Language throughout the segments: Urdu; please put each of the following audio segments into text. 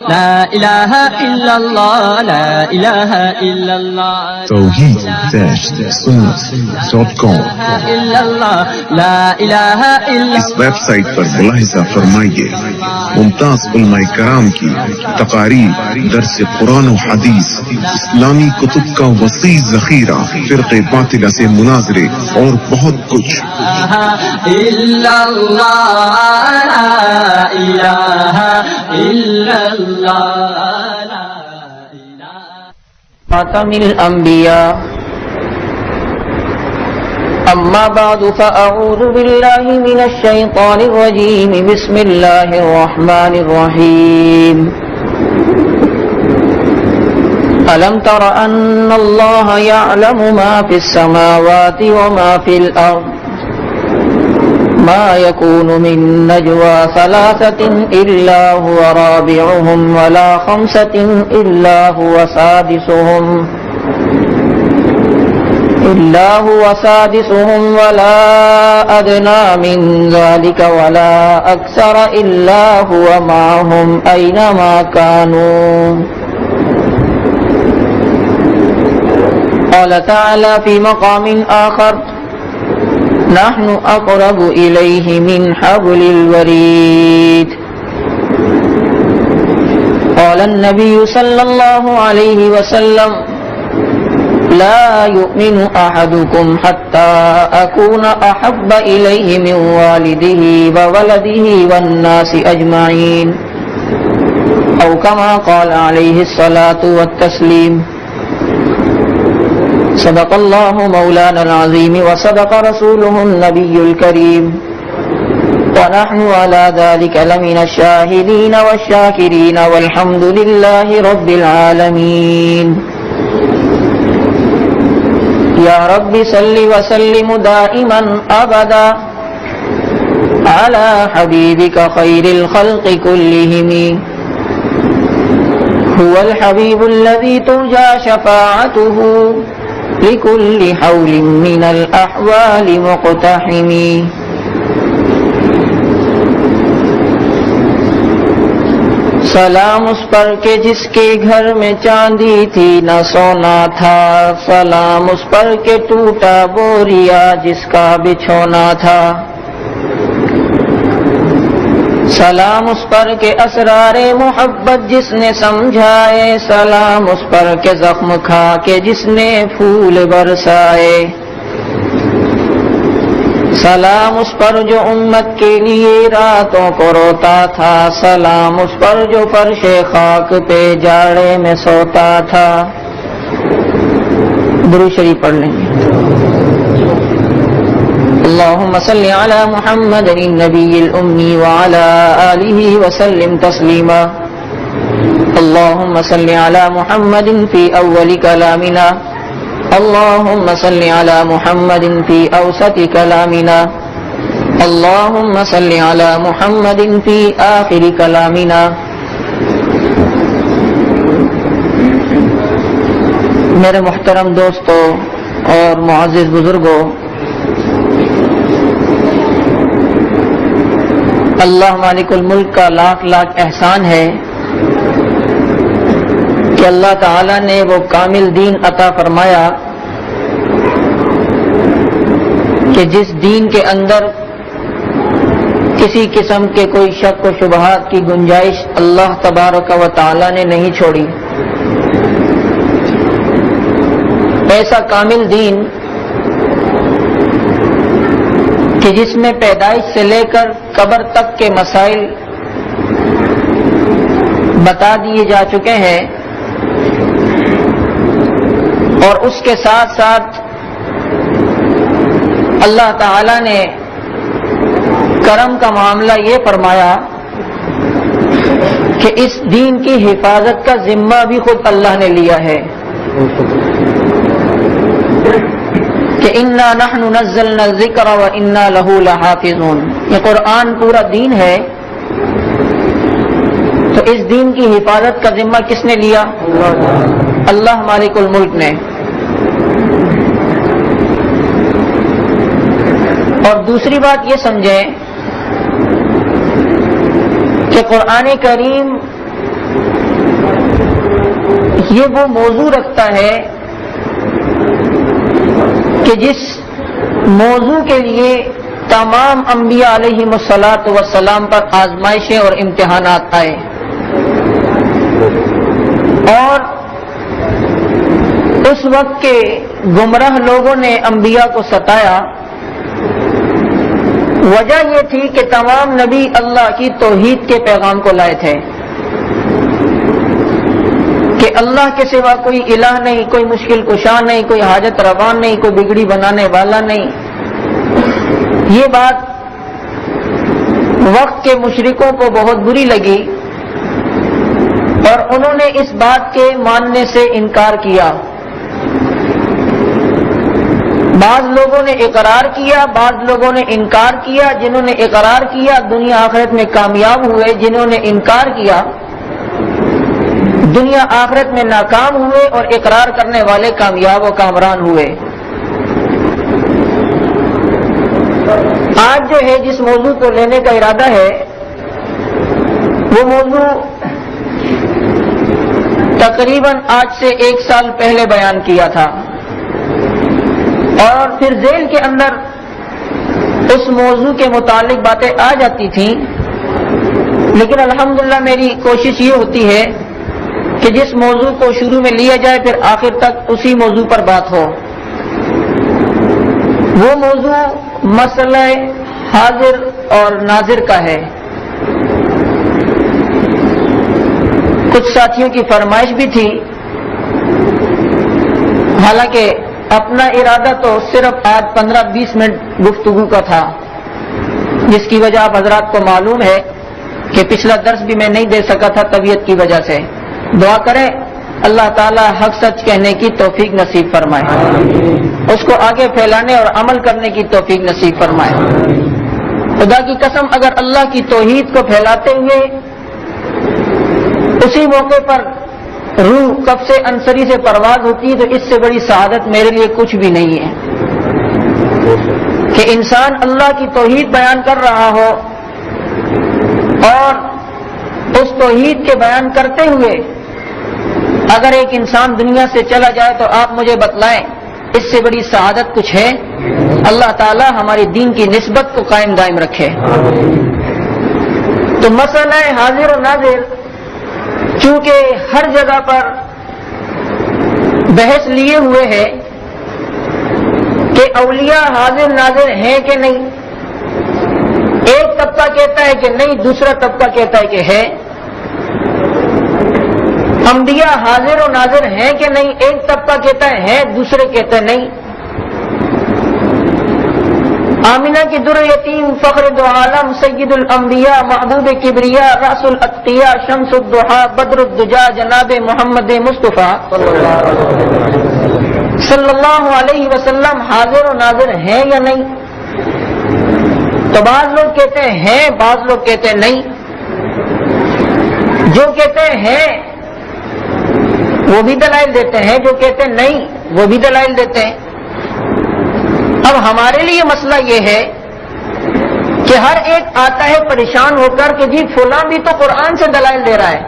لا الہ الا اللہ لا الہ الا اللہ توحید-sunnat.com لا الہ الا اس ویب سائٹ پر ملاحظہ فرمائیے ممتاز علماء کرام کی تقاریر، درس قرآن و حدیث، اسلامی کتب کا وسیع ذخیرہ، فرقے باطلہ سے مناظرے اور بہت کچھ۔ الا اللہ لا الہ الا اللہ خاتم الانبیاء اما بعد فاعوذ باللہ من الشیطان الرجیم بسم اللہ الرحمن الرحیم ألم تر أن الله يعلم ما في السماوات وما في الأرض ما يكون من نجوى ثلاثة إلا هو رابعهم ولا خمسة إلا هو سادسهم ولا أدنى من ذلك ولا أكثر إلا هو معهم أينما كانوا قال تعالى في مقام آخر نحن أقرب إليه من حبل الوريد قال النبي صلى الله عليه وسلم لا يؤمن أحدكم حتى أكون أحب إليه من والده وولده والناس أجمعين أو كما قال عليه الصلاة والتسليم صدق الله مولانا العظيم وصدق رسوله النبي الكريم ونحن على ذلك لمن الشاهدين والشاكرين والحمد لله رب العالمين يا رب صل وسلم دائما أبدا على حبيبك خير الخلق كلهم هو الحبيب الذي ترجى شفاعته لكل حول من الأحوال مقتحم سلام اس پر کہ جس کے گھر میں چاندی تھی نہ سونا تھا، سلام اس پر کہ ٹوٹا بوریا جس کا بچھونا تھا، سلام اس پر کہ اسرار محبت جس نے سمجھائے، سلام اس پر کہ زخم کھا کے جس نے پھول برسائے، سلام اس پر جو امت کے لیے راتوں کو روتا تھا، سلام اس پر جو فرش خاک پہ جاڑے میں سوتا تھا۔ درود شریف پڑھ لیں گے۔ اللهم صل على محمد النبي الأمي وعلى آله وسلم تسليما اللهم صل على محمد في أول كلامنا اللهم صل على محمد في أوسط كلامنا اللهم صل على محمد في آخر كلامنا۔ میرے محترم دوستو اور معزز بزرگوں، اللہ مالک الملک کا لاکھ لاکھ احسان ہے کہ اللہ تعالی نے وہ کامل دین عطا فرمایا کہ جس دین کے اندر کسی قسم کے کوئی شک و شبہات کی گنجائش اللہ تبارک و تعالی نے نہیں چھوڑی۔ ایسا کامل دین کہ جس میں پیدائش سے لے کر قبر تک کے مسائل بتا دیے جا چکے ہیں، اور اس کے ساتھ ساتھ اللہ تعالی نے کرم کا معاملہ یہ فرمایا کہ اس دین کی حفاظت کا ذمہ بھی خود اللہ نے لیا ہے کہ انا نحن نزلنا الذکر وانا له لحافظون۔ یہ قرآن پورا دین ہے، تو اس دین کی حفاظت کا ذمہ کس نے لیا؟ اللہ مالک الملک نے۔ اور دوسری بات یہ سمجھیں کہ قرآن کریم یہ وہ موضوع رکھتا ہے کہ جس موضوع کے لیے تمام انبیاء علیہم الصلاۃ والسلام پر آزمائشیں اور امتحانات آئے، اور اس وقت کے گمراہ لوگوں نے انبیاء کو ستایا۔ وجہ یہ تھی کہ تمام نبی اللہ کی توحید کے پیغام کو لائے تھے کہ اللہ کے سوا کوئی الہ نہیں، کوئی مشکل کشا نہیں، کوئی حاجت روا نہیں، کوئی بگڑی بنانے والا نہیں۔ یہ بات وقت کے مشرکوں کو بہت بری لگی اور انہوں نے اس بات کے ماننے سے انکار کیا۔ بعض لوگوں نے اقرار کیا، بعض لوگوں نے انکار کیا۔ جنہوں نے اقرار کیا دنیا آخرت میں کامیاب ہوئے، جنہوں نے انکار کیا دنیا آخرت میں ناکام ہوئے، اور اقرار کرنے والے کامیاب و کامران ہوئے۔ آج جو ہے جس موضوع کو لینے کا ارادہ ہے وہ موضوع تقریباً آج سے 1 سال پہلے بیان کیا تھا، اور پھر ذیل کے اندر اس موضوع کے متعلق باتیں آ جاتی تھیں، لیکن الحمدللہ میری کوشش یہ ہوتی ہے کہ جس موضوع کو شروع میں لیا جائے پھر آخر تک اسی موضوع پر بات ہو۔ وہ موضوع مسئلہ حاضر اور ناظر کا ہے۔ کچھ ساتھیوں کی فرمائش بھی تھی، حالانکہ اپنا ارادہ تو صرف آج 15-20 منٹ گفتگو کا تھا، جس کی وجہ آپ حضرات کو معلوم ہے کہ پچھلا درس بھی میں نہیں دے سکا تھا طبیعت کی وجہ سے۔ دعا کریں اللہ تعالی حق سچ کہنے کی توفیق نصیب فرمائے، اس کو آگے پھیلانے اور عمل کرنے کی توفیق نصیب فرمائے۔ خدا کی قسم اگر اللہ کی توحید کو پھیلاتے ہوئے اسی موقع پر روح قبض انصری سے پرواز ہوتی تو اس سے بڑی سعادت میرے لیے کچھ بھی نہیں ہے کہ انسان اللہ کی توحید بیان کر رہا ہو اور اس توحید کے بیان کرتے ہوئے اگر ایک انسان دنیا سے چلا جائے تو آپ مجھے بتلائیں اس سے بڑی سعادت کچھ ہے؟ اللہ تعالی ہماری دین کی نسبت کو قائم دائم رکھے۔ تو مسئلہ حاضر و ناظر چونکہ ہر جگہ پر بحث لیے ہوئے ہے کہ اولیاء حاضر ناظر ہیں کہ نہیں، ایک طبقہ کہتا ہے کہ نہیں، دوسرا طبقہ کہتا ہے کہ ہے۔ انبیاء حاضر و ناظر ہیں کہ نہیں، ایک طبقہ کہتا ہے دوسرے کہتے ہیں نہیں۔ آمینہ کی در یتیم فخر دو عالم سید الانبیاء محبوب کبریا راس الاتقیاء شمس الضحا بدر الدجا جناب محمد مصطفیٰ صلی اللہ علیہ وسلم حاضر و ناظر ہیں یا نہیں؟ تو بعض لوگ کہتے ہیں، بعض لوگ کہتے ہیں نہیں۔ جو کہتے ہیں وہ بھی دلائل دیتے ہیں، جو کہتے ہیں نہیں وہ بھی دلائل دیتے ہیں۔ اب ہمارے لیے مسئلہ یہ ہے کہ ہر ایک آتا ہے پریشان ہو کر کہ جی فلاں بھی تو قرآن سے دلائل دے رہا ہے،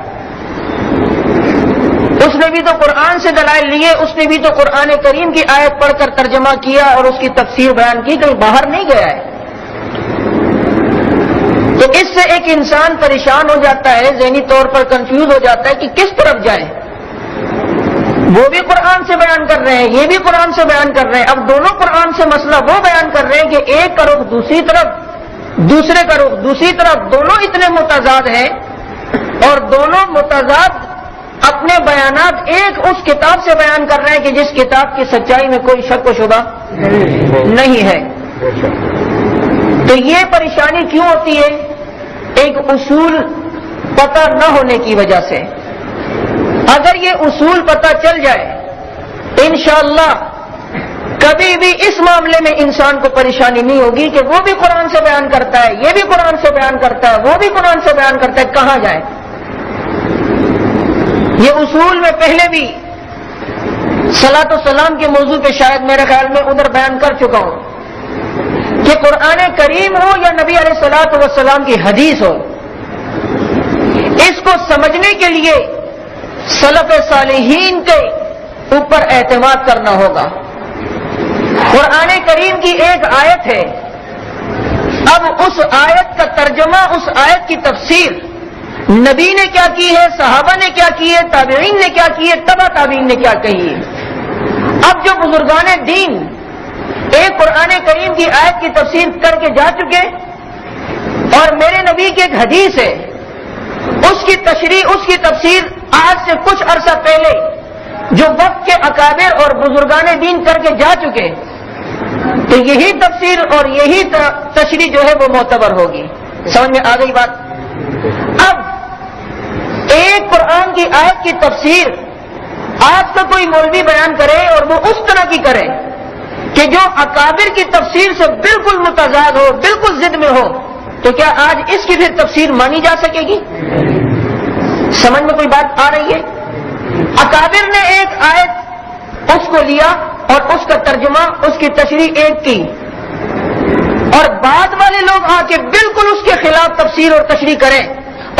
اس نے بھی تو قرآن سے دلائل لیے، اس نے بھی تو قرآن کریم کی آیت پڑھ کر ترجمہ کیا اور اس کی تفسیر بیان کی، کہیں باہر نہیں گیا ہے۔ تو اس سے ایک انسان پریشان ہو جاتا ہے، ذہنی طور پر کنفیوز ہو جاتا ہے کہ کس طرف جائے۔ وہ بھی قرآن سے بیان کر رہے ہیں، یہ بھی قرآن سے بیان کر رہے ہیں، اب دونوں قرآن سے مسئلہ وہ بیان کر رہے ہیں کہ ایک کا رخ دوسری طرف، دوسرے کا رخ دوسری طرف، دونوں اتنے متضاد ہیں اور دونوں متضاد اپنے بیانات ایک اس کتاب سے بیان کر رہے ہیں کہ جس کتاب کی سچائی میں کوئی شک و شبہ نہیں ہے۔ تو یہ پریشانی کیوں ہوتی ہے؟ ایک اصول پتہ نہ ہونے کی وجہ سے۔ اگر یہ اصول پتہ چل جائے انشاءاللہ کبھی بھی اس معاملے میں انسان کو پریشانی نہیں ہوگی کہ وہ بھی قرآن سے بیان کرتا ہے، یہ بھی قرآن سے بیان کرتا ہے، وہ بھی قرآن سے بیان کرتا ہے، کہاں جائے؟ یہ اصول میں پہلے بھی صلاۃ و سلام کے موضوع پہ شاید میرے خیال میں ادھر بیان کر چکا ہوں کہ قرآن کریم ہو یا نبی علیہ الصلوۃ والسلام کی حدیث ہو، اس کو سمجھنے کے لیے سلف صالحین کے اوپر اعتماد کرنا ہوگا۔ قرآن کریم کی ایک آیت ہے، اب اس آیت کا ترجمہ، اس آیت کی تفسیر نبی نے کیا کی ہے، صحابہ نے کیا کی ہے، تابعین نے کیا کی ہے، تبع تابعین نے کیا کہی ہے۔ اب جو بزرگان دین ایک قرآن کریم کی آیت کی تفسیر کر کے جا چکے، اور میرے نبی کی ایک حدیث ہے، اس کی تشریح، اس کی تفسیر آج سے کچھ عرصہ پہلے جو وقت کے اکابر اور بزرگان دین کر کے جا چکے، تو یہی تفسیر اور یہی تشریح جو ہے وہ معتبر ہوگی۔ سمجھ میں آ گئی بات؟ اب ایک قرآن کی آیت کی تفسیر آج کا کوئی مولوی بیان کرے اور وہ اس طرح کی کرے کہ جو اکابر کی تفسیر سے بالکل متضاد ہو، بالکل ضد میں ہو، تو کیا آج اس کی پھر تفسیر مانی جا سکے گی؟ سمجھ میں کوئی بات آ رہی ہے؟ اکابر نے ایک آیت اس کو لیا اور اس کا ترجمہ، اس کی تشریح ایک کی، اور بعد والے لوگ آ کے بالکل اس کے خلاف تفسیر اور تشریح کریں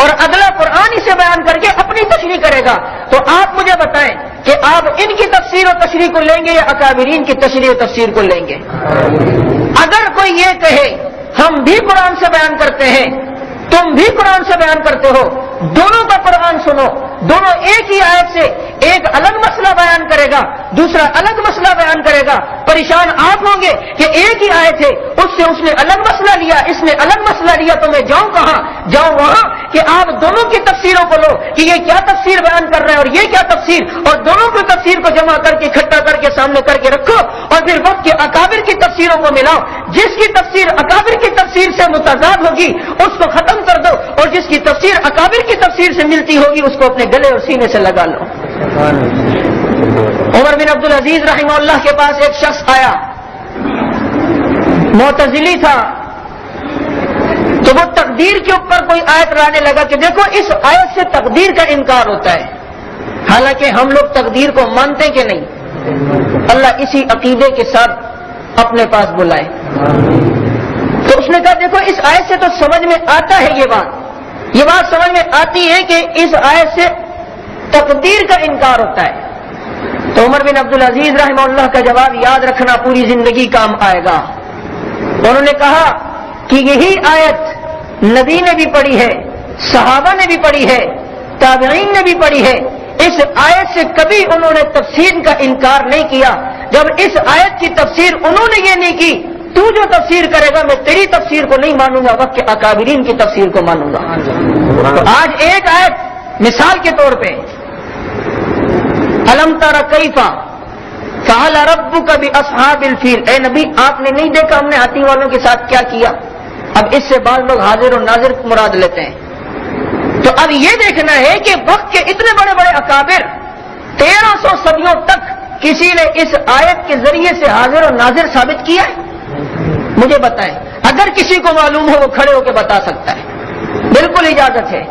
اور اگلا قرآن اسے بیان کر کے اپنی تشریح کرے گا، تو آپ مجھے بتائیں کہ آپ ان کی تفسیر و تشریح کو لیں گے یا اکابرین کی تشریح و تفسیر کو لیں گے؟ اگر کوئی یہ کہے ہم بھی قرآن سے بیان کرتے ہیں، تم بھی قرآن سے بیان کرتے ہو، دونوں کا قرآن سنو، دونوں ایک ہی آیت سے ایک الگ مسئلہ بیان کرے گا، دوسرا الگ مسئلہ بیان کرے گا، پریشان آپ ہوں گے کہ ایک ہی آیت ہے، اس نے الگ مسئلہ لیا، اس نے الگ مسئلہ لیا، تو میں جاؤں کہاں؟ جاؤں وہاں کہ آپ دونوں کی تفسیروں کو لو کہ یہ کیا تفسیر بیان کر رہے ہیں اور یہ کیا تفسیر، اور دونوں کی تفسیر کو جمع کر کے اکٹھا کر کے سامنے کر کے رکھو، اور پھر وقت کے اکابر کی تفسیروں کو ملاؤ۔ جس کی تفسیر اکابر کی تفسیر سے متضاد ہوگی اس کو ختم کر دو، اور جس کی تفسیر اکابر کی تفسیر سے ملتی ہوگی اس کو اپنے گلے اور سینے سے لگا لو۔ عمر بن عبد العزیز رحمہ اللہ کے پاس ایک شخص آیا، معتزلی تھا، تو وہ تقدیر کے اوپر کوئی آیت لانے لگا کہ دیکھو اس آیت سے تقدیر کا انکار ہوتا ہے، حالانکہ ہم لوگ تقدیر کو مانتے کہ نہیں؟ اللہ اسی عقیدے کے ساتھ اپنے پاس بلائے۔ تو اس نے کہا دیکھو اس آیت سے تو سمجھ میں آتا ہے، یہ بات سمجھ میں آتی ہے کہ اس آیت سے تقدیر کا انکار ہوتا ہے۔ تو عمر بن عبد العزیز رحمہ اللہ کا جواب یاد رکھنا، پوری زندگی کام آئے گا۔ انہوں نے کہا کہ یہی آیت نبی نے بھی پڑھی ہے، صحابہ نے بھی پڑھی ہے، تابعین نے بھی پڑھی ہے، اس آیت سے کبھی انہوں نے تفسیر کا انکار نہیں کیا۔ جب اس آیت کی تفسیر انہوں نے یہ نہیں کی، تو جو تفسیر کرے گا میں تیری تفسیر کو نہیں مانوں گا، وقت کے اکابرین کی تفسیر کو مانوں گا۔ آج ایک آیت مثال کے طور پہ، الم تر کیف فعل ربک باصحاب الفیل، اے نبی آپ نے نہیں دیکھا ہم نے ہاتھی والوں کے ساتھ کیا کیا؟ اب اس سے بعض لوگ حاضر و ناظر مراد لیتے ہیں۔ تو اب یہ دیکھنا ہے کہ وقت کے اتنے بڑے بڑے اکابر 1300 صدیوں تک کسی نے اس آیت کے ذریعے سے حاضر و ناظر ثابت کیا ہے؟ مجھے بتائیں، اگر کسی کو معلوم ہو وہ کھڑے ہو کے بتا سکتا ہے، بالکل اجازت ہے۔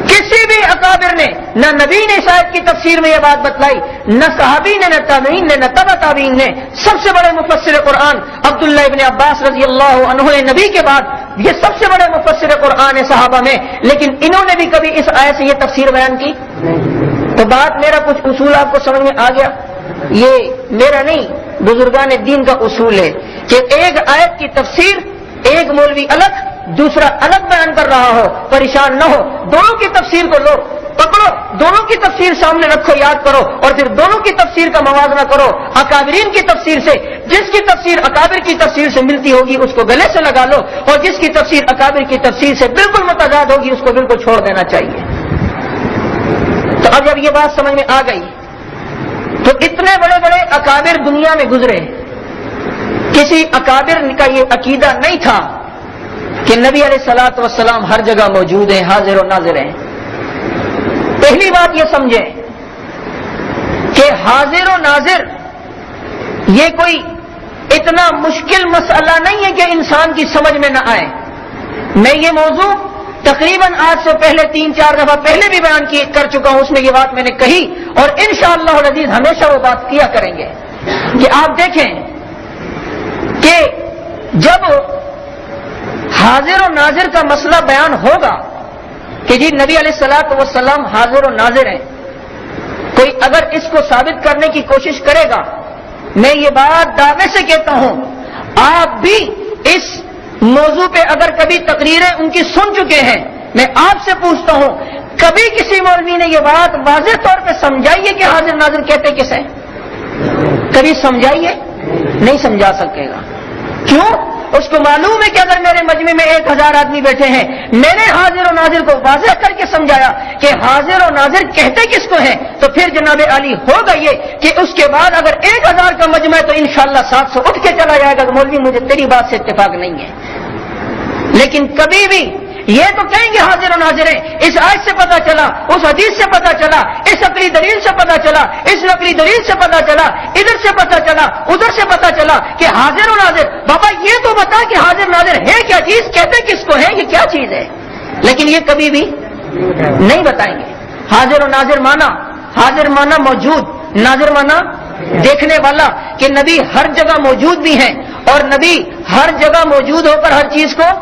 کسی بھی اکابر نے، نہ نبی نے اس آیت کی تفسیر میں یہ بات بتلائی، نہ صحابی نے، نہ تابعین نے، نہ تبع تابعین نے۔ سب سے بڑے مفسر قرآن عبداللہ ابن عباس رضی اللہ عنہ نے نبی کے بعد یہ سب سے بڑے مفسر قرآن ہے صحابہ میں، لیکن انہوں نے بھی کبھی اس آیت سے یہ تفسیر بیان کی؟ تو بات میرا کچھ اصول آپ کو سمجھ میں آ گیا؟ یہ میرا نہیں، بزرگان دین کا اصول ہے کہ ایک آیت کی تفسیر ایک مولوی الگ دوسرا الگ بیان کر رہا ہو، پریشان نہ ہو، دونوں کی تفسیر کو لو، پکڑو، دونوں کی تفسیر سامنے رکھو، یاد کرو، اور پھر دونوں کی تفسیر کا موازنہ کرو اکابرین کی تفسیر سے۔ جس کی تفسیر اکابر کی تفسیر سے ملتی ہوگی اس کو گلے سے لگا لو، اور جس کی تفسیر اکابر کی تفسیر سے بالکل متضاد ہوگی اس کو بالکل چھوڑ دینا چاہیے۔ تو اب جب یہ بات سمجھ میں آ گئی تو اتنے بڑے بڑے اکابر دنیا میں گزرے، کسی اکابر کا یہ عقیدہ نہیں تھا کہ نبی علیہ الصلوۃ والسلام ہر جگہ موجود ہیں، حاضر و ناظر ہیں۔ پہلی بات یہ سمجھیں کہ حاضر و ناظر یہ کوئی اتنا مشکل مسئلہ نہیں ہے کہ انسان کی سمجھ میں نہ آئے۔ میں یہ موضوع تقریباً آج سے پہلے 3-4 دفعہ پہلے بھی بیان کر چکا ہوں، اس میں یہ بات میں نے کہی، اور انشاءاللہ العزیز ہمیشہ وہ بات کیا کریں گے کہ آپ دیکھیں کہ جب حاضر و ناظر کا مسئلہ بیان ہوگا کہ جی نبی علیہ الصلوۃ والسلام حاضر و ناظر ہیں، کوئی اگر اس کو ثابت کرنے کی کوشش کرے گا، میں یہ بات دعوے سے کہتا ہوں، آپ بھی اس موضوع پہ اگر کبھی تقریریں ان کی سن چکے ہیں، میں آپ سے پوچھتا ہوں کبھی کسی مولوی نے یہ بات واضح طور پہ سمجھائیے کہ حاضر ناظر کہتے کس ہے؟ کبھی سمجھائیے؟ نہیں سمجھا سکے گا۔ کیوں؟ اس کو معلوم ہے کہ اگر میرے مجمع میں 1000 آدمی بیٹھے ہیں، میں نے حاضر و ناظر کو واضح کر کے سمجھایا کہ حاضر و ناظر کہتے کس کو ہیں، تو پھر جناب علی ہوگا یہ کہ اس کے بعد اگر 1000 کا مجمع ہے تو انشاءاللہ 700 اٹھ کے چلا جائے گا کہ مولوی مجھے تیری بات سے اتفاق نہیں ہے۔ لیکن کبھی بھی یہ تو کہیں گے حاضر و ناظر ہیں، اس آیت سے پتا چلا، اس حدیث سے پتا چلا، اس عقلی دلیل سے پتا چلا، اس نقلی دلیل سے پتا چلا، ادھر سے پتا چلا، ادھر سے پتا چلا کہ حاضر و ناظر، بابا یہ تو بتا کہ حاضر ناظر ہے کیا چیز، کہتے کس کو ہے، یہ کیا چیز ہے؟ لیکن یہ کبھی بھی نہیں بتائیں گے۔ حاضر و ناظر مانا، حاضر مانا موجود، ناظر مانا دیکھنے والا، کہ نبی ہر جگہ موجود بھی ہیں اور نبی ہر جگہ موجود ہو کر ہر چیز کو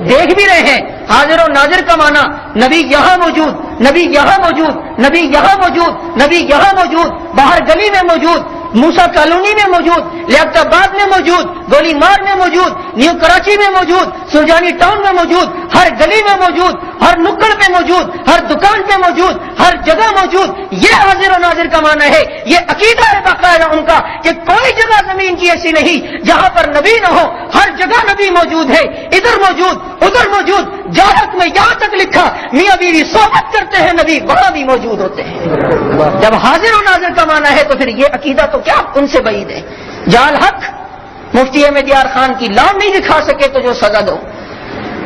دیکھ بھی رہے ہیں۔ حاضر و ناظر کا معنی نبی یہاں موجود، نبی یہاں موجود، نبی یہاں موجود، نبی یہاں موجود، باہر گلی میں موجود، موسیٰ کالونی میں موجود، لیاقت آباد میں موجود، گولی مار میں موجود، نیو کراچی میں موجود، سرجانی ٹاؤن میں موجود، ہر گلی میں موجود، ہر نکڑ پہ موجود، ہر دکان پہ موجود، ہر جگہ موجود۔ یہ حاضر و ناظر کا معنی ہے۔ یہ عقیدہ ہے باقاعدہ ان کا کہ کوئی جگہ زمین کی ایسی نہیں جہاں پر نبی نہ ہو، ہر جگہ نبی موجود ہے، ادھر موجود، ادھر موجود۔ جاہت میں یہاں تک لکھا میاں بیوی صحبت کرتے ہیں، نبی وہاں بھی موجود ہوتے ہیں۔ جب حاضر و ناظر کا معنی ہے تو پھر یہ عقیدہ تو کیا ان سے بعید ہے۔ جال حق مفتی احمد یار خان کی لام نہیں دکھا سکے تو جو سزا دو،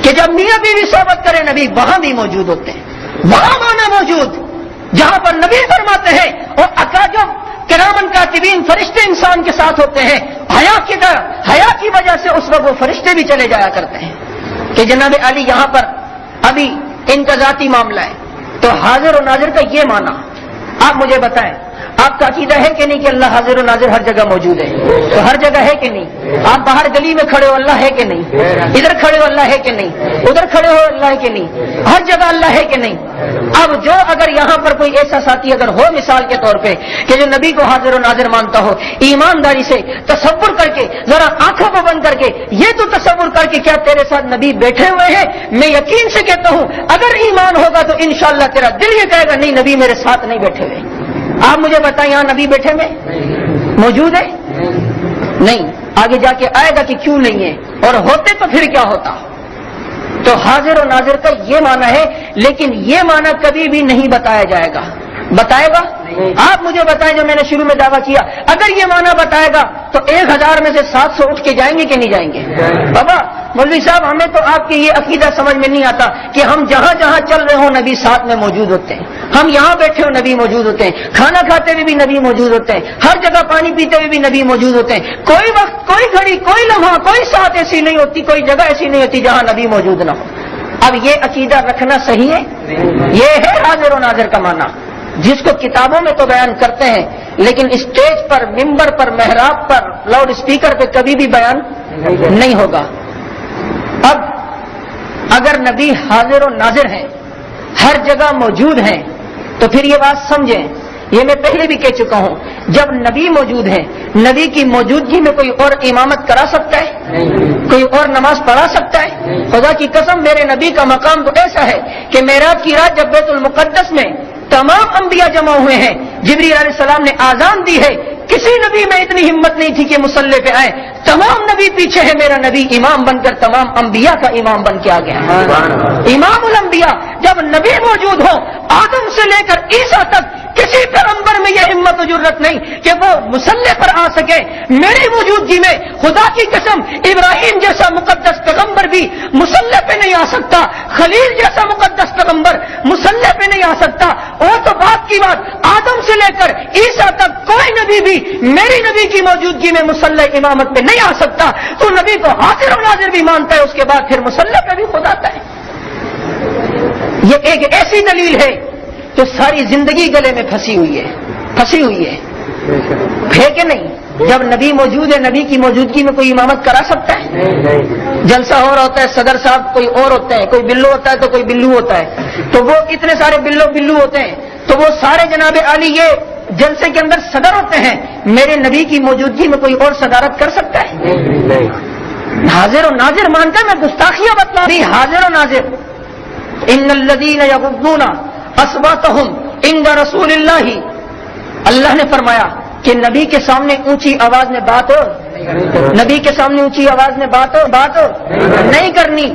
کہ جب میاں بیوی صحبت کرے نبی وہاں بھی موجود ہوتے ہیں، وہاں مانا موجود جہاں پر نبی فرماتے ہیں اور اکاجب کرامن کاتبین فرشتے انسان کے ساتھ ہوتے ہیں، حیا کی وجہ سے اس وقت وہ فرشتے بھی چلے جایا کرتے ہیں کہ جناب علی یہاں پر ابھی ان کا ذاتی معاملہ ہے۔ تو حاضر و ناظر کا یہ معنی آپ مجھے بتائیں، آپ کا عقیدہ ہے کہ نہیں کہ اللہ حاضر و ناظر ہر جگہ موجود ہے؟ تو ہر جگہ ہے کہ نہیں؟ آپ باہر گلی میں کھڑے ہو اللہ ہے کہ نہیں؟ ادھر کھڑے ہو اللہ ہے کہ نہیں؟ ادھر کھڑے ہو اللہ ہے کہ نہیں؟ ہر جگہ اللہ ہے کہ نہیں؟ اب جو اگر یہاں پر کوئی ایسا ساتھی اگر ہو مثال کے طور پہ کہ جو نبی کو حاضر و ناظر مانتا ہو، ایمانداری سے تصور کر کے ذرا آنکھوں کو بند کر کے یہ تو تصور کر کے کیا تیرے ساتھ نبی بیٹھے ہوئے ہیں؟ میں یقین سے کہتا ہوں اگر ایمان ہوگا تو انشاءاللہ تیرا دل یہ کہے گا نہیں نبی میرے ساتھ نہیں بیٹھے ہوئے۔ آپ مجھے بتائیں یہاں نبی بیٹھے ہوئے موجود ہے؟ نہیں۔ آگے جا کے آئے گا کہ کیوں نہیں ہے، اور ہوتے تو پھر کیا ہوتا۔ تو حاضر و ناظر کا یہ معنی ہے، لیکن یہ معنی کبھی بھی نہیں بتایا جائے گا۔ بتائے گا؟ آپ مجھے بتائیں، جو میں نے شروع میں دعویٰ کیا، اگر یہ معنی بتائے گا تو 1000 میں سے 700 اٹھ کے جائیں گے کہ نہیں جائیں گے؟ بابا مولوی صاحب ہمیں تو آپ کی یہ عقیدہ سمجھ میں نہیں آتا کہ ہم جہاں جہاں چل رہے ہوں نبی ساتھ میں موجود ہوتے ہیں، ہم یہاں بیٹھے ہوں نبی موجود ہوتے ہیں، کھانا کھاتے ہوئے بھی نبی موجود ہوتے ہیں، ہر جگہ پانی پیتے ہوئے بھی نبی موجود ہوتے ہیں، کوئی وقت، کوئی گھڑی، کوئی لمحہ، کوئی ساتھ ایسی نہیں ہوتی، کوئی جگہ ایسی نہیں ہوتی جہاں نبی موجود نہ ہو۔ اب یہ عقیدہ رکھنا صحیح ہے؟ یہ ہے حاضر و ناظر کا معنی، جس کو کتابوں میں تو بیان کرتے ہیں لیکن اسٹیج پر، ممبر پر، محراب پر، لاؤڈ اسپیکر پہ کبھی بھی بیان نہیں ہوگا۔ اب اگر نبی حاضر و ناظر ہیں، ہر جگہ موجود ہیں، تو پھر یہ بات سمجھیں، یہ میں پہلے بھی کہہ چکا ہوں، جب نبی موجود ہے، نبی کی موجودگی میں کوئی اور امامت کرا سکتا ہے؟ کوئی اور نماز پڑھا سکتا ہے؟ خدا کی قسم میرے نبی کا مقام تو ایسا ہے کہ معراج کی رات جب بیت المقدس میں تمام انبیاء جمع ہوئے ہیں، جبریل علیہ السلام نے آذان دی ہے، کسی نبی میں اتنی ہمت نہیں تھی کہ مصلی پہ آئے، تمام نبی پیچھے ہے، میرا نبی امام بن کر تمام انبیاء کا امام بن کے آ گیا۔ امام الانبیاء جب نبی موجود ہو، آدم سے لے کر عیسیٰ تک کسی پیغمبر میں یہ ہمت و جرت نہیں کہ وہ مصلی پر آ سکے۔ میری موجودگی میں خدا کی قسم ابراہیم جیسا مقدس پیغمبر بھی مصلی پہ نہیں آ سکتا، خلیل جیسا مقدس پیغمبر مصلی پہ نہیں آ سکتا، اور تو بات کی بات آدم سے لے کر عیسیٰ تک کوئی نبی بھی میری نبی کی موجودگی میں مصلی امامت پہ نہیں آ سکتا۔ تو نبی کو حاضر و ناظر بھی مانتا ہے، اس کے بعد پھر مصلی پہ بھی خود آتا ہے۔ یہ ایک ایسی دلیل ہے جو ساری زندگی گلے میں پھنسی ہوئی ہے، پھنسی ہوئی ہے کہ نہیں؟ جب نبی موجود ہے، نبی کی موجودگی میں کوئی امامت کرا سکتا ہے؟ جلسہ ہو رہا ہوتا ہے، صدر صاحب کوئی اور ہوتے ہیں، کوئی بلو ہوتا ہے تو کوئی بلو ہوتا ہے، تو وہ اتنے سارے بلو ہوتے ہیں، تو وہ سارے جناب علی یہ جلسے کے اندر صدر ہوتے ہیں، میرے نبی کی موجودگی میں کوئی اور صدارت کر سکتا ہے؟ حاضر و ناظر مان کر میں گستاخیاں بتلا رہی، حاضر و ناظر. ان الذین یغضون اصواتهم عند رسول اللہ، اللہ نے فرمایا کہ نبی کے سامنے اونچی آواز میں بات ہو، نبی کے سامنے اونچی آواز میں بات ہو نہیں کرنی.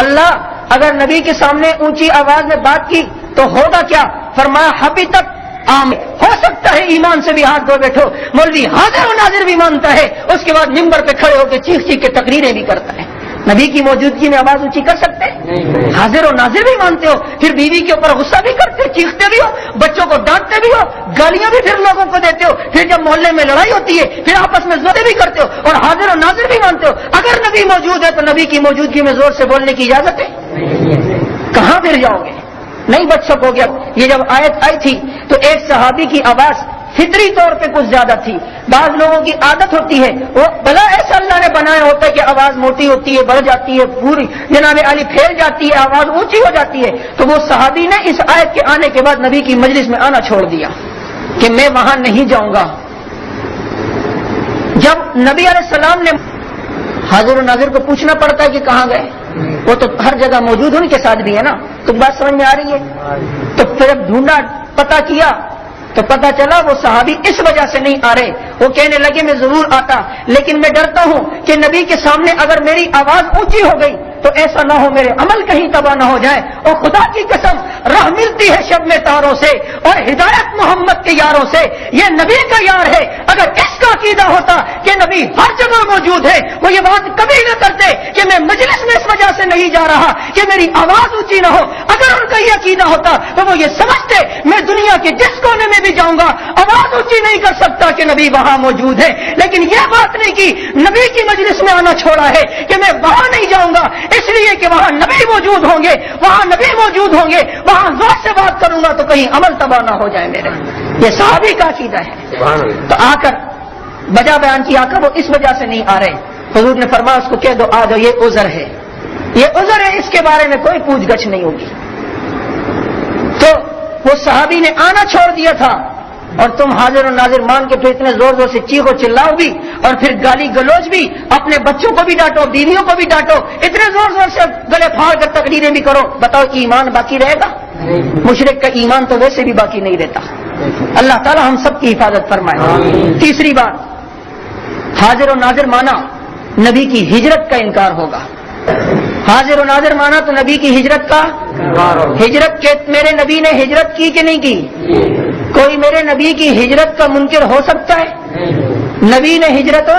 اللہ اگر نبی کے سامنے اونچی آواز میں بات کی تو ہوگا کیا؟ فرمایا حبطت آمین. ہو سکتا ہے ایمان سے بھی ہاتھ دھو بیٹھو، مولوی حاضر و ناظر بھی مانتا ہے، اس کے بعد ممبر پہ کھڑے ہو کے چیخ چیخ کے تقریریں بھی کرتا ہے. نبی کی موجودگی میں آواز اونچی کر سکتے ہیں؟ حاضر و ناظر بھی مانتے ہو، پھر بیوی کے اوپر غصہ بھی کرتے ہو، چیختے بھی ہو، بچوں کو ڈانٹتے بھی ہو، گالیاں بھی پھر لوگوں کو دیتے ہو، پھر جب محلے میں لڑائی ہوتی ہے پھر آپس میں زورے بھی کرتے ہو، اور حاضر و ناظر بھی مانتے ہو. اگر نبی موجود ہے تو نبی کی موجودگی میں زور سے بولنے کی اجازت ہے؟ کہاں پھر جاؤ گے؟ نہیں بچ سکو گے. یہ جب آیت آئی تھی تو ایک صحابی کی آواز فطری طور پہ کچھ زیادہ تھی. بعض لوگوں کی عادت ہوتی ہے، وہ بھلا ایسا اللہ نے بنایا ہوتا ہے کہ آواز موٹی ہوتی ہے، بڑھ جاتی ہے، پوری جناب علی پھیل جاتی ہے، آواز اونچی ہو جاتی ہے. تو وہ صحابی نے اس آیت کے آنے کے بعد نبی کی مجلس میں آنا چھوڑ دیا کہ میں وہاں نہیں جاؤں گا. جب نبی علیہ السلام نے حاضر و ناظر کو پوچھنا پڑتا ہے کہ کہاں گئے، وہ تو ہر جگہ موجود ان کے ساتھ بھی ہے نا. تو بات سمجھ میں آ رہی ہے؟ تو پھر ڈھونڈا، پتا کیا تو پتا چلا وہ صحابی اس وجہ سے نہیں آ رہے. وہ کہنے لگے میں ضرور آتا، لیکن میں ڈرتا ہوں کہ نبی کے سامنے اگر میری آواز اونچی ہو گئی تو ایسا نہ ہو میرے عمل کہیں تباہ نہ ہو جائے. اور خدا کی قسم راہ ملتی ہے شب میں تاروں سے، اور ہدایت محمد کے یاروں سے. یہ نبی کا یار ہے. اگر اس کا عقیدہ ہوتا کہ نبی ہر جگہ موجود ہے، وہ یہ بات کبھی نہ کرتے کہ میں مجلس میں اس وجہ سے نہیں جا رہا کہ میری آواز اونچی نہ ہو. اگر ان کا یہ عقیدہ ہوتا تو وہ یہ سمجھتے میں دنیا کے جس کونے میں بھی جاؤں گا آواز اونچی نہیں کر سکتا کہ نبی وہاں موجود ہے. لیکن یہ بات نہیں کی، نبی کی مجلس میں آنا چھوڑا ہے کہ میں وہاں نہیں جاؤں گا اس لیے کہ وہاں نبی موجود ہوں گے، وہاں نبی موجود ہوں گے، وہاں زور سے بات کروں گا تو کہیں عمل تباہ نہ ہو جائے میرے. یہ صحابی کا عقیدہ ہے. تو آ کر وجہ بیان کی، آ کر وہ اس وجہ سے نہیں آ رہے. حضور نے فرمایا اس کو کہہ دو آ جاؤ، یہ عذر ہے، یہ عذر ہے، اس کے بارے میں کوئی پوچھ گچھ نہیں ہوگی. تو وہ صحابی نے آنا چھوڑ دیا تھا، اور تم حاضر و ناظر مان کے پھر اتنے زور زور سے چیخو چلاؤ بھی، اور پھر گالی گلوچ بھی، اپنے بچوں کو بھی ڈانٹو، بیویوں کو بھی ڈانٹو، اتنے زور زور سے گلے پھاڑ کر تقریریں بھی کرو. بتاؤ ایمان باقی رہے گا؟ مشرک کا ایمان تو ویسے بھی باقی نہیں رہتا. اللہ تعالی ہم سب کی حفاظت فرمائے. تیسری بات، حاضر و ناظر مانا نبی کی ہجرت کا انکار ہوگا. حاضر و ناظر مانا تو نبی کی ہجرت کا ہجرت کے میرے نبی نے ہجرت کی کہ نہیں کی؟ کوئی میرے نبی کی ہجرت کا منکر ہو سکتا ہے؟ نبی نے ہجرت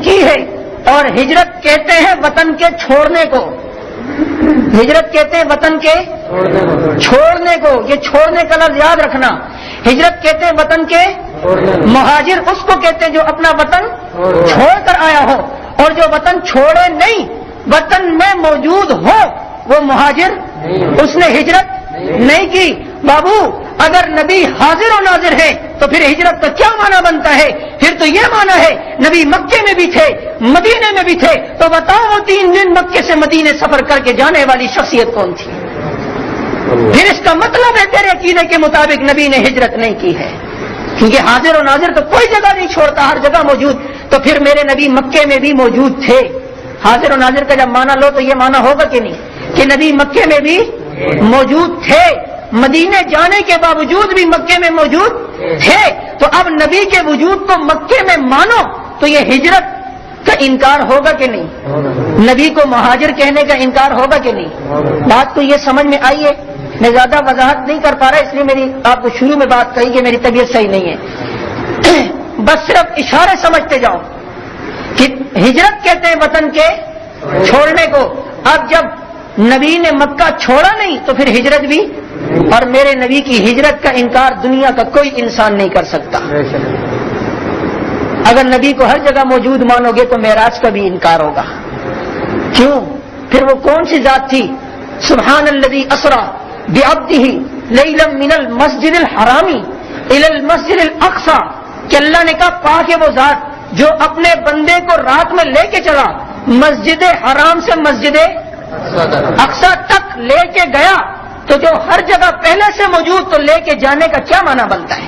کی ہے. اور ہجرت کہتے ہیں وطن کے چھوڑنے کو، ہجرت کہتے ہیں وطن کے چھوڑنے کو. یہ چھوڑنے کا لفظ یاد رکھنا. ہجرت کہتے ہیں وطن کے، مہاجر اس کو کہتے ہیں جو اپنا وطن چھوڑ کر آیا ہو. اور جو وطن چھوڑے نہیں، وطن میں موجود ہو، وہ مہاجر، اس نے ہجرت نہیں کی. بابو اگر نبی حاضر و ناظر ہے تو پھر ہجرت کا کیا معنی بنتا ہے؟ پھر تو یہ معنی ہے نبی مکے میں بھی تھے، مدینے میں بھی تھے. تو بتاؤ وہ 3 دن مکے سے مدینے سفر کر کے جانے والی شخصیت کون تھی؟ پھر اس کا مطلب ہے تیرے عقیدے کے مطابق نبی نے ہجرت نہیں کی ہے، کیونکہ حاضر و ناظر تو کوئی جگہ نہیں چھوڑتا، ہر جگہ موجود. تو پھر میرے نبی مکے میں بھی موجود تھے. حاضر و ناظر کا جب معنی لو تو یہ معنی ہوگا کہ نہیں کہ نبی مکے میں بھی موجود تھے، مدینے جانے کے باوجود بھی مکے میں موجود تھے. تو اب نبی کے وجود کو مکے میں مانو تو یہ ہجرت کا انکار ہوگا کہ نہیں؟ نبی کو مہاجر کہنے کا انکار ہوگا کہ نہیں؟ بات تو یہ سمجھ میں آئی ہے. میں زیادہ وضاحت نہیں کر پا رہا، اس لیے میری آپ کو شروع میں بات کہی کہ میری طبیعت صحیح نہیں ہے. بس صرف اشارے سمجھتے جاؤ کہ ہجرت کہتے ہیں وطن کے چھوڑنے کو. اب جب نبی نے مکہ چھوڑا نہیں تو پھر ہجرت بھی، اور میرے نبی کی ہجرت کا انکار دنیا کا کوئی انسان نہیں کر سکتا. اگر نبی کو ہر جگہ موجود مانو گے تو معراج کا بھی انکار ہوگا. کیوں؟ پھر وہ کون سی ذات تھی؟ سبحان الذی اسری بعبدہ لیلا من المسجد الحرام الی المسجد الاقصی، کہ اللہ نے کہا پاک ہے وہ ذات جو اپنے بندے کو رات میں لے کے چلا مسجد حرام سے مسجد اقصی تک لے کے گیا. تو جو ہر جگہ پہلے سے موجود تو لے کے جانے کا کیا معنی بنتا ہے؟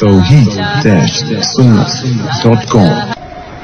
Tawheed-Sunnah.com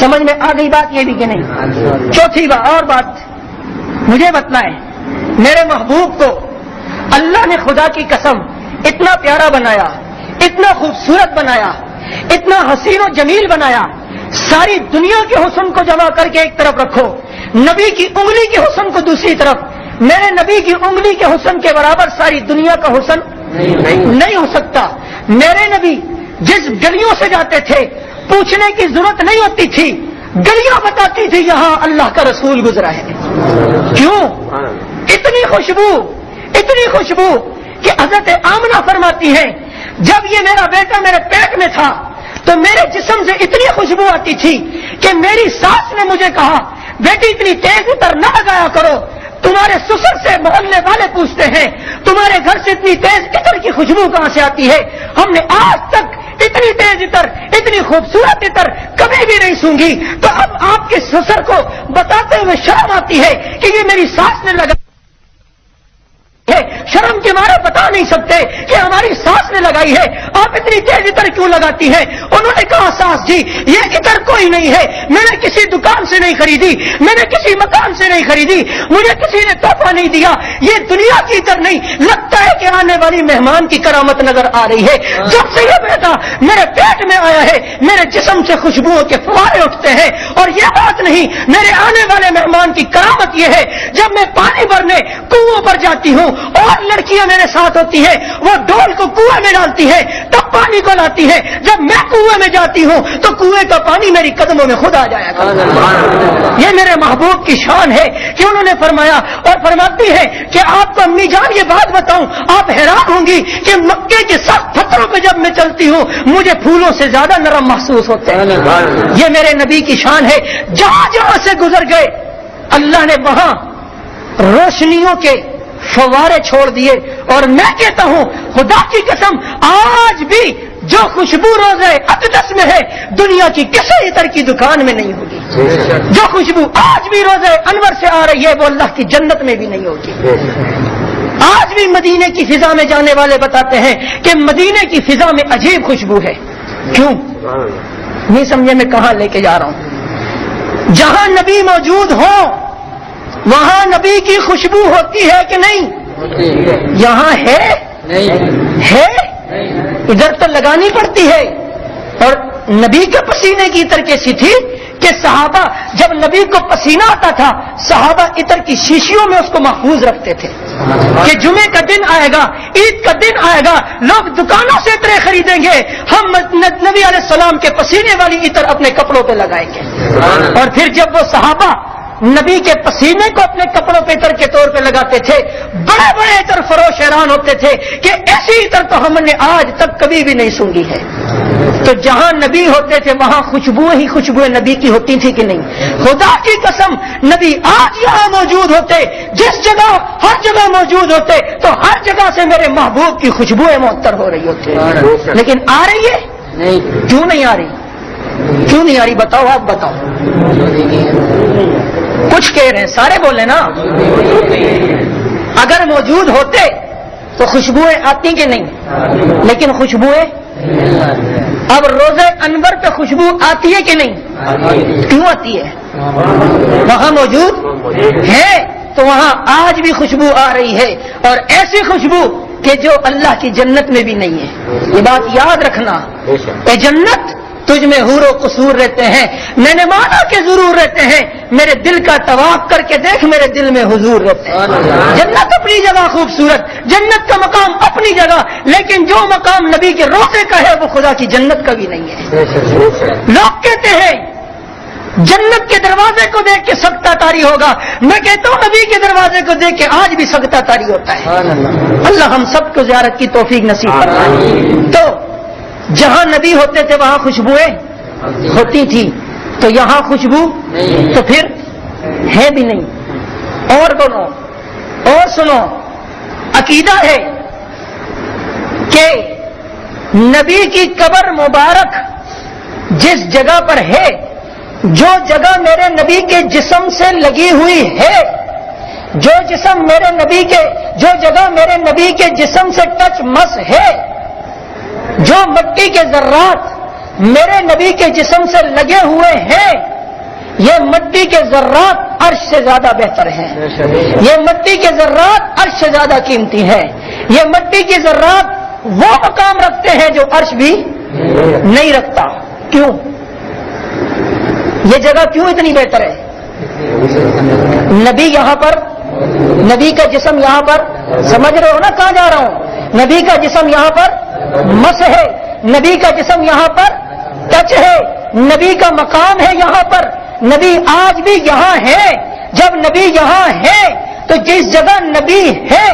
سمجھ میں آ گئی بات یہ بھی کہ نہیں؟ چوتھی بات اور بات مجھے بتلائیں، میرے محبوب کو اللہ نے خدا کی قسم اتنا پیارا بنایا، اتنا خوبصورت بنایا، اتنا حسین و جمیل بنایا، ساری دنیا کے حسن کو جمع کر کے ایک طرف رکھو، نبی کی انگلی کے حسن کو دوسری طرف، میرے نبی کی انگلی کے حسن کے برابر ساری دنیا کا حسن نہیں ہو سکتا۔ میرے نبی جس گلیوں سے جاتے تھے پوچھنے کی ضرورت نہیں ہوتی تھی، گلیاں بتاتی تھی یہاں اللہ کا رسول گزرا ہے۔ کیوں؟ اتنی خوشبو کہ حضرت آمنہ فرماتی ہیں جب یہ میرا بیٹا میرے پیٹ میں تھا تو میرے جسم سے اتنی خوشبو آتی تھی کہ میری ساس نے مجھے کہا بیٹی اتنی تیز عطر نہ لگایا کرو، تمہارے سسر سے محلے والے پوچھتے ہیں تمہارے گھر سے اتنی تیز عطر کی خوشبو کہاں سے آتی ہے، ہم نے آج تک اتنی تیز عطر، اتنی خوبصورت عطر کبھی بھی نہیں سونگھی۔ تو اب آپ کے سسر کو بتاتے ہوئے شرم آتی ہے کہ یہ میری ساس نے لگا ہے، شرم کے مارے بتا نہیں سکتے کہ ہماری ساس نے لگائی ہے، آپ اتنی تیز عطر کیوں لگاتی ہیں؟ انہوں نے کہا ساس جی یہ عطر کوئی نہیں ہے، میں نے کسی دکان سے نہیں خریدی، میں نے کسی مکان سے نہیں خریدی، مجھے کسی نے تحفہ نہیں دیا، یہ دنیا کی عطر نہیں، لگتا ہے کہ آنے والی مہمان کی کرامت نظر آ رہی ہے۔ جب سے یہ بیٹا میرے پیٹ میں آیا ہے میرے جسم سے خوشبوؤں کے فوارے اٹھتے ہیں، اور یہ بات نہیں، میرے آنے والے مہمان کی کرامت یہ ہے جب میں پانی بھرنے کنویں پر جاتی ہوں اور لڑکیاں میرے ساتھ ہوتی ہیں، وہ ڈول کو کنویں میں ڈالتی ہے تب پانی کو لاتی ہے، جب میں کنویں میں جاتی ہوں تو کنویں کا پانی میری قدموں میں خود آ جایا کرتا۔ یہ میرے محبوب کی شان ہے کہ انہوں نے فرمایا اور فرماتی ہے کہ آپ کو امی جان یہ بات بتاؤں آپ حیران ہوں گی کہ مکے کے سخت پتھروں پہ جب میں چلتی ہوں مجھے پھولوں سے زیادہ نرم محسوس ہوتے ہیں۔ یہ میرے نبی کی شان ہے، جہاں جہاں سے گزر گئے اللہ نے وہاں روشنیوں کے فوارے چھوڑ دیے، اور میں کہتا ہوں خدا کی قسم آج بھی جو خوشبو روزہ اقدس میں ہے دنیا کی کسی عطر کی دکان میں نہیں ہوگی، جو خوشبو آج بھی روزہ انور سے آ رہی ہے وہ اللہ کی جنت میں بھی نہیں ہوگی۔ آج بھی مدینے کی فضا میں جانے والے بتاتے ہیں کہ مدینے کی فضا میں عجیب خوشبو ہے۔ کیوں؟ نہیں سمجھے میں کہاں لے کے جا رہا ہوں؟ جہاں نبی موجود ہوں وہاں نبی کی خوشبو ہوتی ہے کہ نہیں؟ یہاں ہے ادھر تو لگانی پڑتی ہے۔ اور نبی کے پسینے کی عطر کیسی تھی کہ صحابہ جب نبی کو پسینہ آتا تھا صحابہ عطر کی شیشیوں میں اس کو محفوظ رکھتے تھے کہ جمعے کا دن آئے گا، عید کا دن آئے گا، لوگ دکانوں سے عطریں خریدیں گے، ہم نبی علیہ السلام کے پسینے والی عطر اپنے کپڑوں پہ لگائیں گے۔ اور پھر جب وہ صحابہ نبی کے پسینے کو اپنے کپڑوں پہ عطر کے طور پہ لگاتے تھے بڑے بڑے عطر فروش حیران ہوتے تھے کہ ایسی عطر تو ہم نے آج تک کبھی بھی نہیں سونگھی ہے۔ تو جہاں نبی ہوتے تھے وہاں خوشبوئیں نبی کی ہوتی تھی کہ نہیں؟ خدا کی قسم نبی آج یہاں موجود ہوتے، جس جگہ ہر جگہ موجود ہوتے تو ہر جگہ سے میرے محبوب کی خوشبوئیں معطر ہو رہی ہوتی، لیکن آ رہی ہے نہیں؟ کیوں نہیں آ رہی؟ کیوں نہیں آ رہی بتاؤ، آپ بتاؤ۔ کچھ کہہ رہے ہیں، سارے بولے نا۔ اگر موجود ہوتے تو خوشبوئیں آتی کہ نہیں؟ لیکن خوشبوئیں اب روزہ انور پہ خوشبو آتی ہے کہ نہیں؟ کیوں آتی ہے؟ وہاں موجود ہے تو وہاں آج بھی خوشبو آ رہی ہے، اور ایسی خوشبو کہ جو اللہ کی جنت میں بھی نہیں ہے۔ یہ بات یاد رکھنا، اے جنت تجھ میں حور و قصور رہتے ہیں، میں نے مانا کہ ضرور رہتے ہیں، میرے دل کا طواف کر کے دیکھ میرے دل میں حضور رہتے ہیں۔ جنت اپنی جگہ خوبصورت، جنت کا مقام اپنی جگہ، لیکن جو مقام نبی کے روزے کا ہے وہ خدا کی جنت کا بھی نہیں ہے۔ لوگ کہتے ہیں جنت کے دروازے کو دیکھ کے سکتہ طاری ہوگا، میں کہتا ہوں نبی کے دروازے کو دیکھ کے آج بھی سکتہ طاری ہوتا ہے۔ اللہ ہم سب کو زیارت کی توفیق نصیب فرمائے۔ تو جہاں نبی ہوتے تھے وہاں خوشبوئیں ہوتی تھی، تو یہاں خوشبو تو پھر ہے بھی نہیں۔ اور بولو اور سنو، عقیدہ ہے کہ نبی کی قبر مبارک جس جگہ پر ہے، جو جگہ میرے نبی کے جسم سے لگی ہوئی ہے، جو جگہ میرے نبی کے جسم سے ٹچ مس ہے، جو مٹی کے ذرات میرے نبی کے جسم سے لگے ہوئے ہیں، یہ مٹی کے ذرات عرش سے زیادہ بہتر ہیں، یہ مٹی کے ذرات عرش سے زیادہ قیمتی ہیں، یہ مٹی کے ذرات وہ مقام رکھتے ہیں جو عرش بھی نہیں رکھتا۔ کیوں؟ یہ جگہ کیوں اتنی بہتر ہے؟ نبی یہاں پر، نبی کا جسم یہاں پر، سمجھ رہے ہو نا کہاں جا رہا ہوں؟ نبی کا جسم یہاں پر مس ہے، نبی کا جسم یہاں پر ٹچ ہے، نبی کا مقام ہے یہاں پر، نبی آج بھی یہاں ہے۔ جب نبی یہاں ہے تو جس جگہ نبی ہے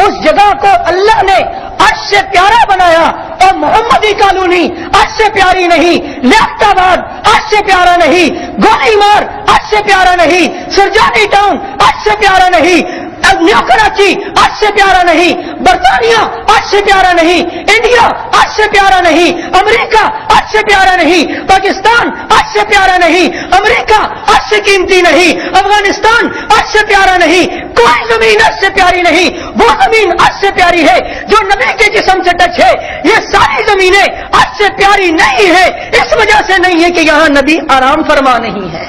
اس جگہ کو اللہ نے عرش سے پیارا بنایا، اور محمدی کالونی عرش سے پیاری نہیں، لیاقت آباد عرش سے پیارا نہیں، گولی مار عرش سے پیارا نہیں، سرجانی ٹاؤن عرش سے پیارا نہیں، نیو کراچی عرش سے پیارا نہیں، برطانیہ عرش سے پیارا نہیں، انڈیا عرش سے پیارا نہیں، امریکہ عرش سے پیارا نہیں، پاکستان عرش سے پیارا نہیں، امریکہ عرش سے قیمتی نہیں، افغانستان عرش سے پیارا نہیں، کوئی زمین عرش سے پیاری نہیں، وہ زمین عرش سے پیاری ہے جو نبی کے جسم سے ٹچ ہے۔ یہ ساری زمینیں عرش سے پیاری نہیں ہے، اس وجہ سے نہیں ہے کہ یہاں نبی آرام فرما نہیں ہے،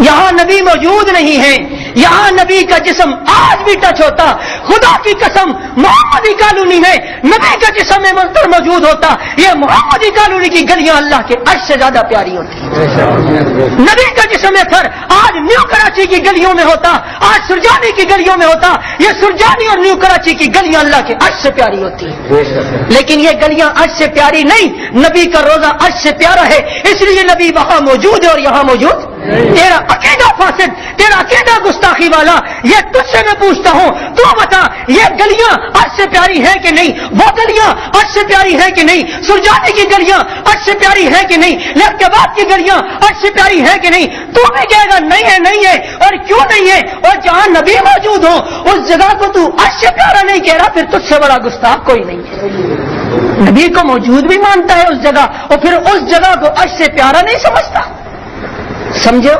یہاں نبی موجود نہیں ہے، یہاں نبی کا جسم آج بھی ٹچ ہوتا۔ خدا کی قسم محمدی کالونی میں نبی کا جسم میں منتر موجود ہوتا، یہ محمدی کالونی کی گلیاں اللہ کے عرش سے زیادہ پیاری ہوتی۔ نبی کا جسم پھر آج نیو کراچی کی گلیوں میں ہوتا، آج سرجانی کی گلیوں میں ہوتا، یہ سرجانی اور نیو کراچی کی گلیاں اللہ کے عرش سے پیاری ہوتی، لیکن یہ گلیاں عرش سے پیاری نہیں، نبی کا روزہ عرش سے پیارا ہے، اس لیے نبی وہاں موجود ہے اور یہاں موجود۔ تیرا عقیدہ فاسد، تیرا عقیدہ گستاخی والا، یہ تجھ سے میں پوچھتا ہوں، تو بتا یہ گلیاں عرش سے پیاری ہے کہ نہیں؟ وہ گلیاں عرش سے پیاری ہے کہ نہیں؟ سرجانی کی گلیاں عرش سے پیاری ہے کہ نہیں؟ لیاقت کی گلیاں عرش سے پیاری ہے کہ نہیں؟ تو بھی کہے گا نہیں ہے، نہیں ہے، اور کیوں نہیں ہے؟ اور جہاں نبی موجود ہو اس جگہ کو تو عرش سے پیارا نہیں کہہ رہا، پھر تجھ سے بڑا گستاخ کوئی نہیں ہے۔ نبی کو موجود بھی مانتا ہے اس جگہ، اور پھر اس جگہ کو عرش سے پیارا نہیں سمجھتا۔ سمجھو،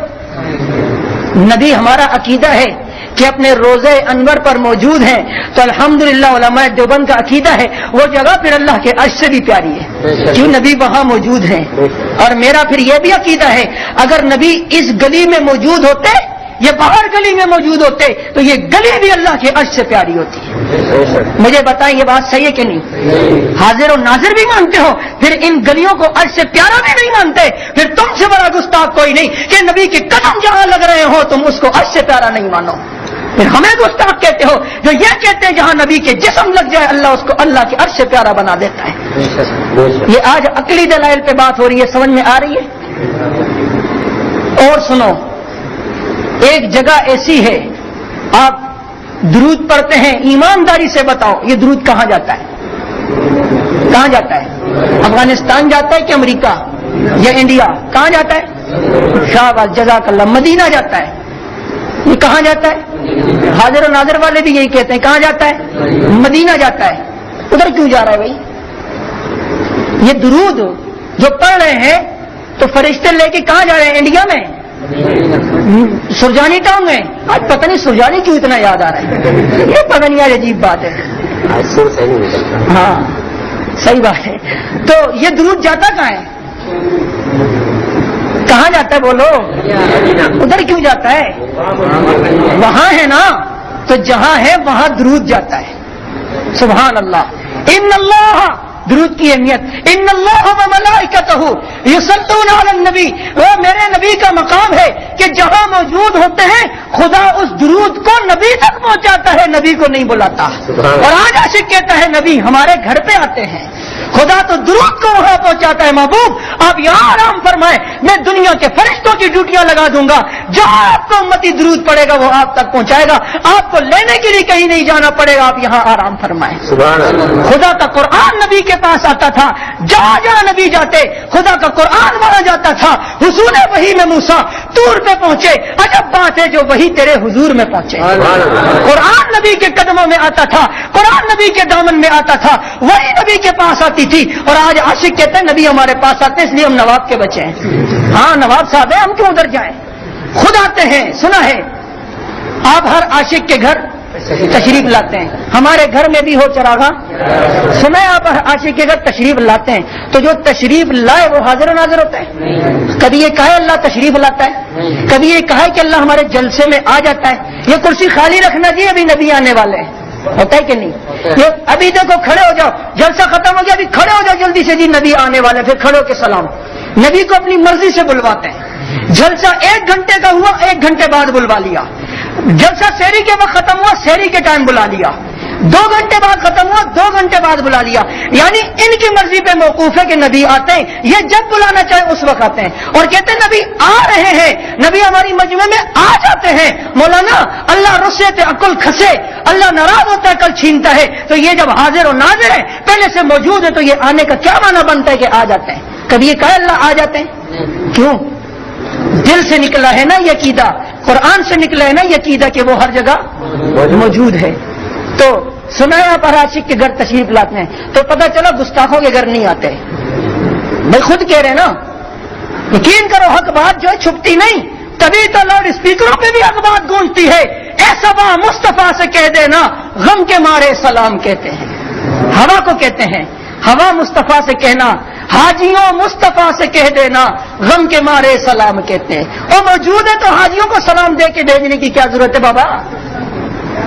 نبی ہمارا عقیدہ ہے کہ اپنے روزے انور پر موجود ہیں، تو الحمدللہ علماء دیوبند کا عقیدہ ہے وہ جگہ پھر اللہ کے عرش سے بھی پیاری ہے، کیوں نبی وہاں موجود ہیں۔ اور میرا پھر یہ بھی عقیدہ ہے اگر نبی اس گلی میں موجود ہوتے، یہ باہر گلی میں موجود ہوتے، تو یہ گلی بھی اللہ کے عرش سے پیاری ہوتی ہے۔ مجھے بتائیں یہ بات صحیح ہے کہ نہیں؟ حاضر و ناظر بھی مانتے ہو، پھر ان گلیوں کو عرش سے پیارا بھی نہیں مانتے، پھر تم سے بڑا گستاخ کوئی نہیں کہ نبی کے قدم جہاں لگ رہے ہو تم اس کو عرش سے پیارا نہیں مانو۔ پھر ہمیں گستاخ کہتے ہو جو یہ کہتے ہیں جہاں نبی کے جسم لگ جائے اللہ اس کو اللہ کے عرش سے پیارا بنا دیتا ہے۔ یہ آج عقلی دلائل پہ بات ہو رہی ہے، سمجھ میں آ رہی ہے؟ اور سنو، ایک جگہ ایسی ہے آپ درود پڑھتے ہیں، ایمانداری سے بتاؤ یہ درود کہاں جاتا ہے؟ کہاں جاتا ہے؟ افغانستان جاتا ہے کہ امریکہ یا انڈیا؟ کہاں جاتا ہے؟ شاباش جزاک اللہ، مدینہ جاتا ہے۔ یہ کہاں جاتا ہے؟ حاضر و ناظر والے بھی یہی کہتے ہیں، کہاں جاتا ہے؟ مدینہ جاتا ہے۔ ادھر کیوں جا رہا ہے بھائی؟ یہ درود جو پڑھ رہے ہیں تو فرشتے لے کے کہاں جا رہے ہیں؟ انڈیا میں، سرجانی ٹاؤن میں۔ آج پتہ نہیں سرجانی کیوں اتنا یاد آ رہا ہے، یہ پتہ نہیں یار عجیب بات ہے۔ ہاں صحیح بات ہے۔ تو یہ درود جاتا کہاں ہے؟ کہاں جاتا ہے بولو؟ ادھر کیوں جاتا ہے؟ وہاں ہے نا، تو جہاں ہے وہاں درود جاتا ہے۔ سبحان اللہ۔ ان اللہ، درود کی اہمیت، ان اللہ و ملائکتہ یصلون علی النبی، وہ میرے نبی کا مقام ہے کہ جہاں موجود ہوتے ہیں خدا اس درود کو نبی تک پہنچاتا ہے، نبی کو نہیں بلاتا۔ اور آج عاشق کہتا ہے نبی ہمارے گھر پہ آتے ہیں، خدا تو درود کو وہاں پہنچاتا ہے۔ محبوب آپ یہاں آرام فرمائیں، میں دنیا کے فرشتوں کی ڈیوٹیاں لگا دوں گا، جہاں آپ کو امتی درود پڑے گا وہ آپ تک پہنچائے گا، آپ کو لینے کے لیے کہیں نہیں جانا پڑے گا، آپ یہاں آرام فرمائیں۔ خدا کا قرآن نبی کے پاس آتا تھا، جہاں جہاں نبی جاتے خدا کا قرآن وہاں جاتا تھا۔ حضور وحی میں موسیٰ طور پہ پہنچے، عجب بات ہے جو وہی تیرے حضور میں پہنچے۔ قرآن نبی کے قدموں میں آتا تھا، قرآن نبی کے دامن میں آتا تھا، وہی نبی کے پاس آتی تھی۔ اور آج عاشق کہتے ہیں نبی ہمارے پاس آتے ہیں اس لیے ہم نواب کے بچے ہیں۔ ہاں نواب صاحب ہیں، ہم کیوں ادھر جائیں؟ خود آتے ہیں۔ سنا ہے آپ ہر عاشق کے گھر تشریف لاتے ہیں. ہمارے گھر میں بھی ہو چراغاں سنا ہے آپ عاشق اگر تشریف لاتے ہیں تو جو تشریف لائے وہ حاضر و ناظر ہوتا ہے. کبھی یہ کہا اللہ تشریف لاتا ہے, کبھی یہ کہا کہ اللہ ہمارے جلسے میں آ جاتا ہے. یہ کرسی خالی رکھنا چاہیے, ابھی نبی آنے والے ہیں, ہوتا ہے کہ نہیں؟ یہ ابھی دیکھو کھڑے ہو جاؤ, جلسہ ختم ہو گیا, ابھی کھڑے ہو جاؤ جلدی سے, جی نبی آنے والے, پھر کھڑے ہو کے سلام. نبی کو اپنی مرضی سے بلواتے ہیں. جلسہ 1 گھنٹے کا ہوا, 1 گھنٹے بعد بلوا لیا. جلسہ سحری کے وقت ختم ہوا, سحری کے ٹائم بلا لیا. 2 گھنٹے بعد ختم ہوا, 2 گھنٹے بعد بلا لیا. یعنی ان کی مرضی پہ موقوف ہے کہ نبی آتے ہیں, یہ جب بلانا چاہے اس وقت آتے ہیں. اور کہتے ہیں نبی آ رہے ہیں, نبی ہماری مجمع میں آ جاتے ہیں. مولانا اللہ رسے تے عقل کھسے, اللہ ناراض ہوتا ہے کل چھینتا ہے. تو یہ جب حاضر و ناظر ہے, پہلے سے موجود ہے, تو یہ آنے کا کیا معنی بنتا ہے کہ آ جاتے ہیں؟ کبھی یہ کہا اللہ آ جاتے ہیں؟ کیوں؟ دل سے نکلا ہے نا یہ عقیدہ, قرآن سے نکلا ہے نا یہ عقیدہ کہ وہ ہر جگہ موجود ہے. تو سنا ہے آپ عاشق کے گھر تشریف لاتے ہیں, تو پتہ چلا گستاخوں کے گھر نہیں آتے. بھائی خود کہہ رہے ہیں نا, یقین کرو حق بات جو ہے چھپتی نہیں. تبھی تو لاؤڈ اسپیکروں پہ بھی حق بات گونجتی ہے. اے صبا مصطفیٰ سے کہہ دینا, غم کے مارے سلام کہتے ہیں. ہوا کو کہتے ہیں, ہوا مصطفیٰ سے کہنا, حاجیوں مصطفیٰ سے کہہ دینا, غم کے مارے سلام کہتے ہیں. وہ موجود ہے تو حاجیوں کو سلام دے کے بھیجنے کی کیا ضرورت ہے بابا؟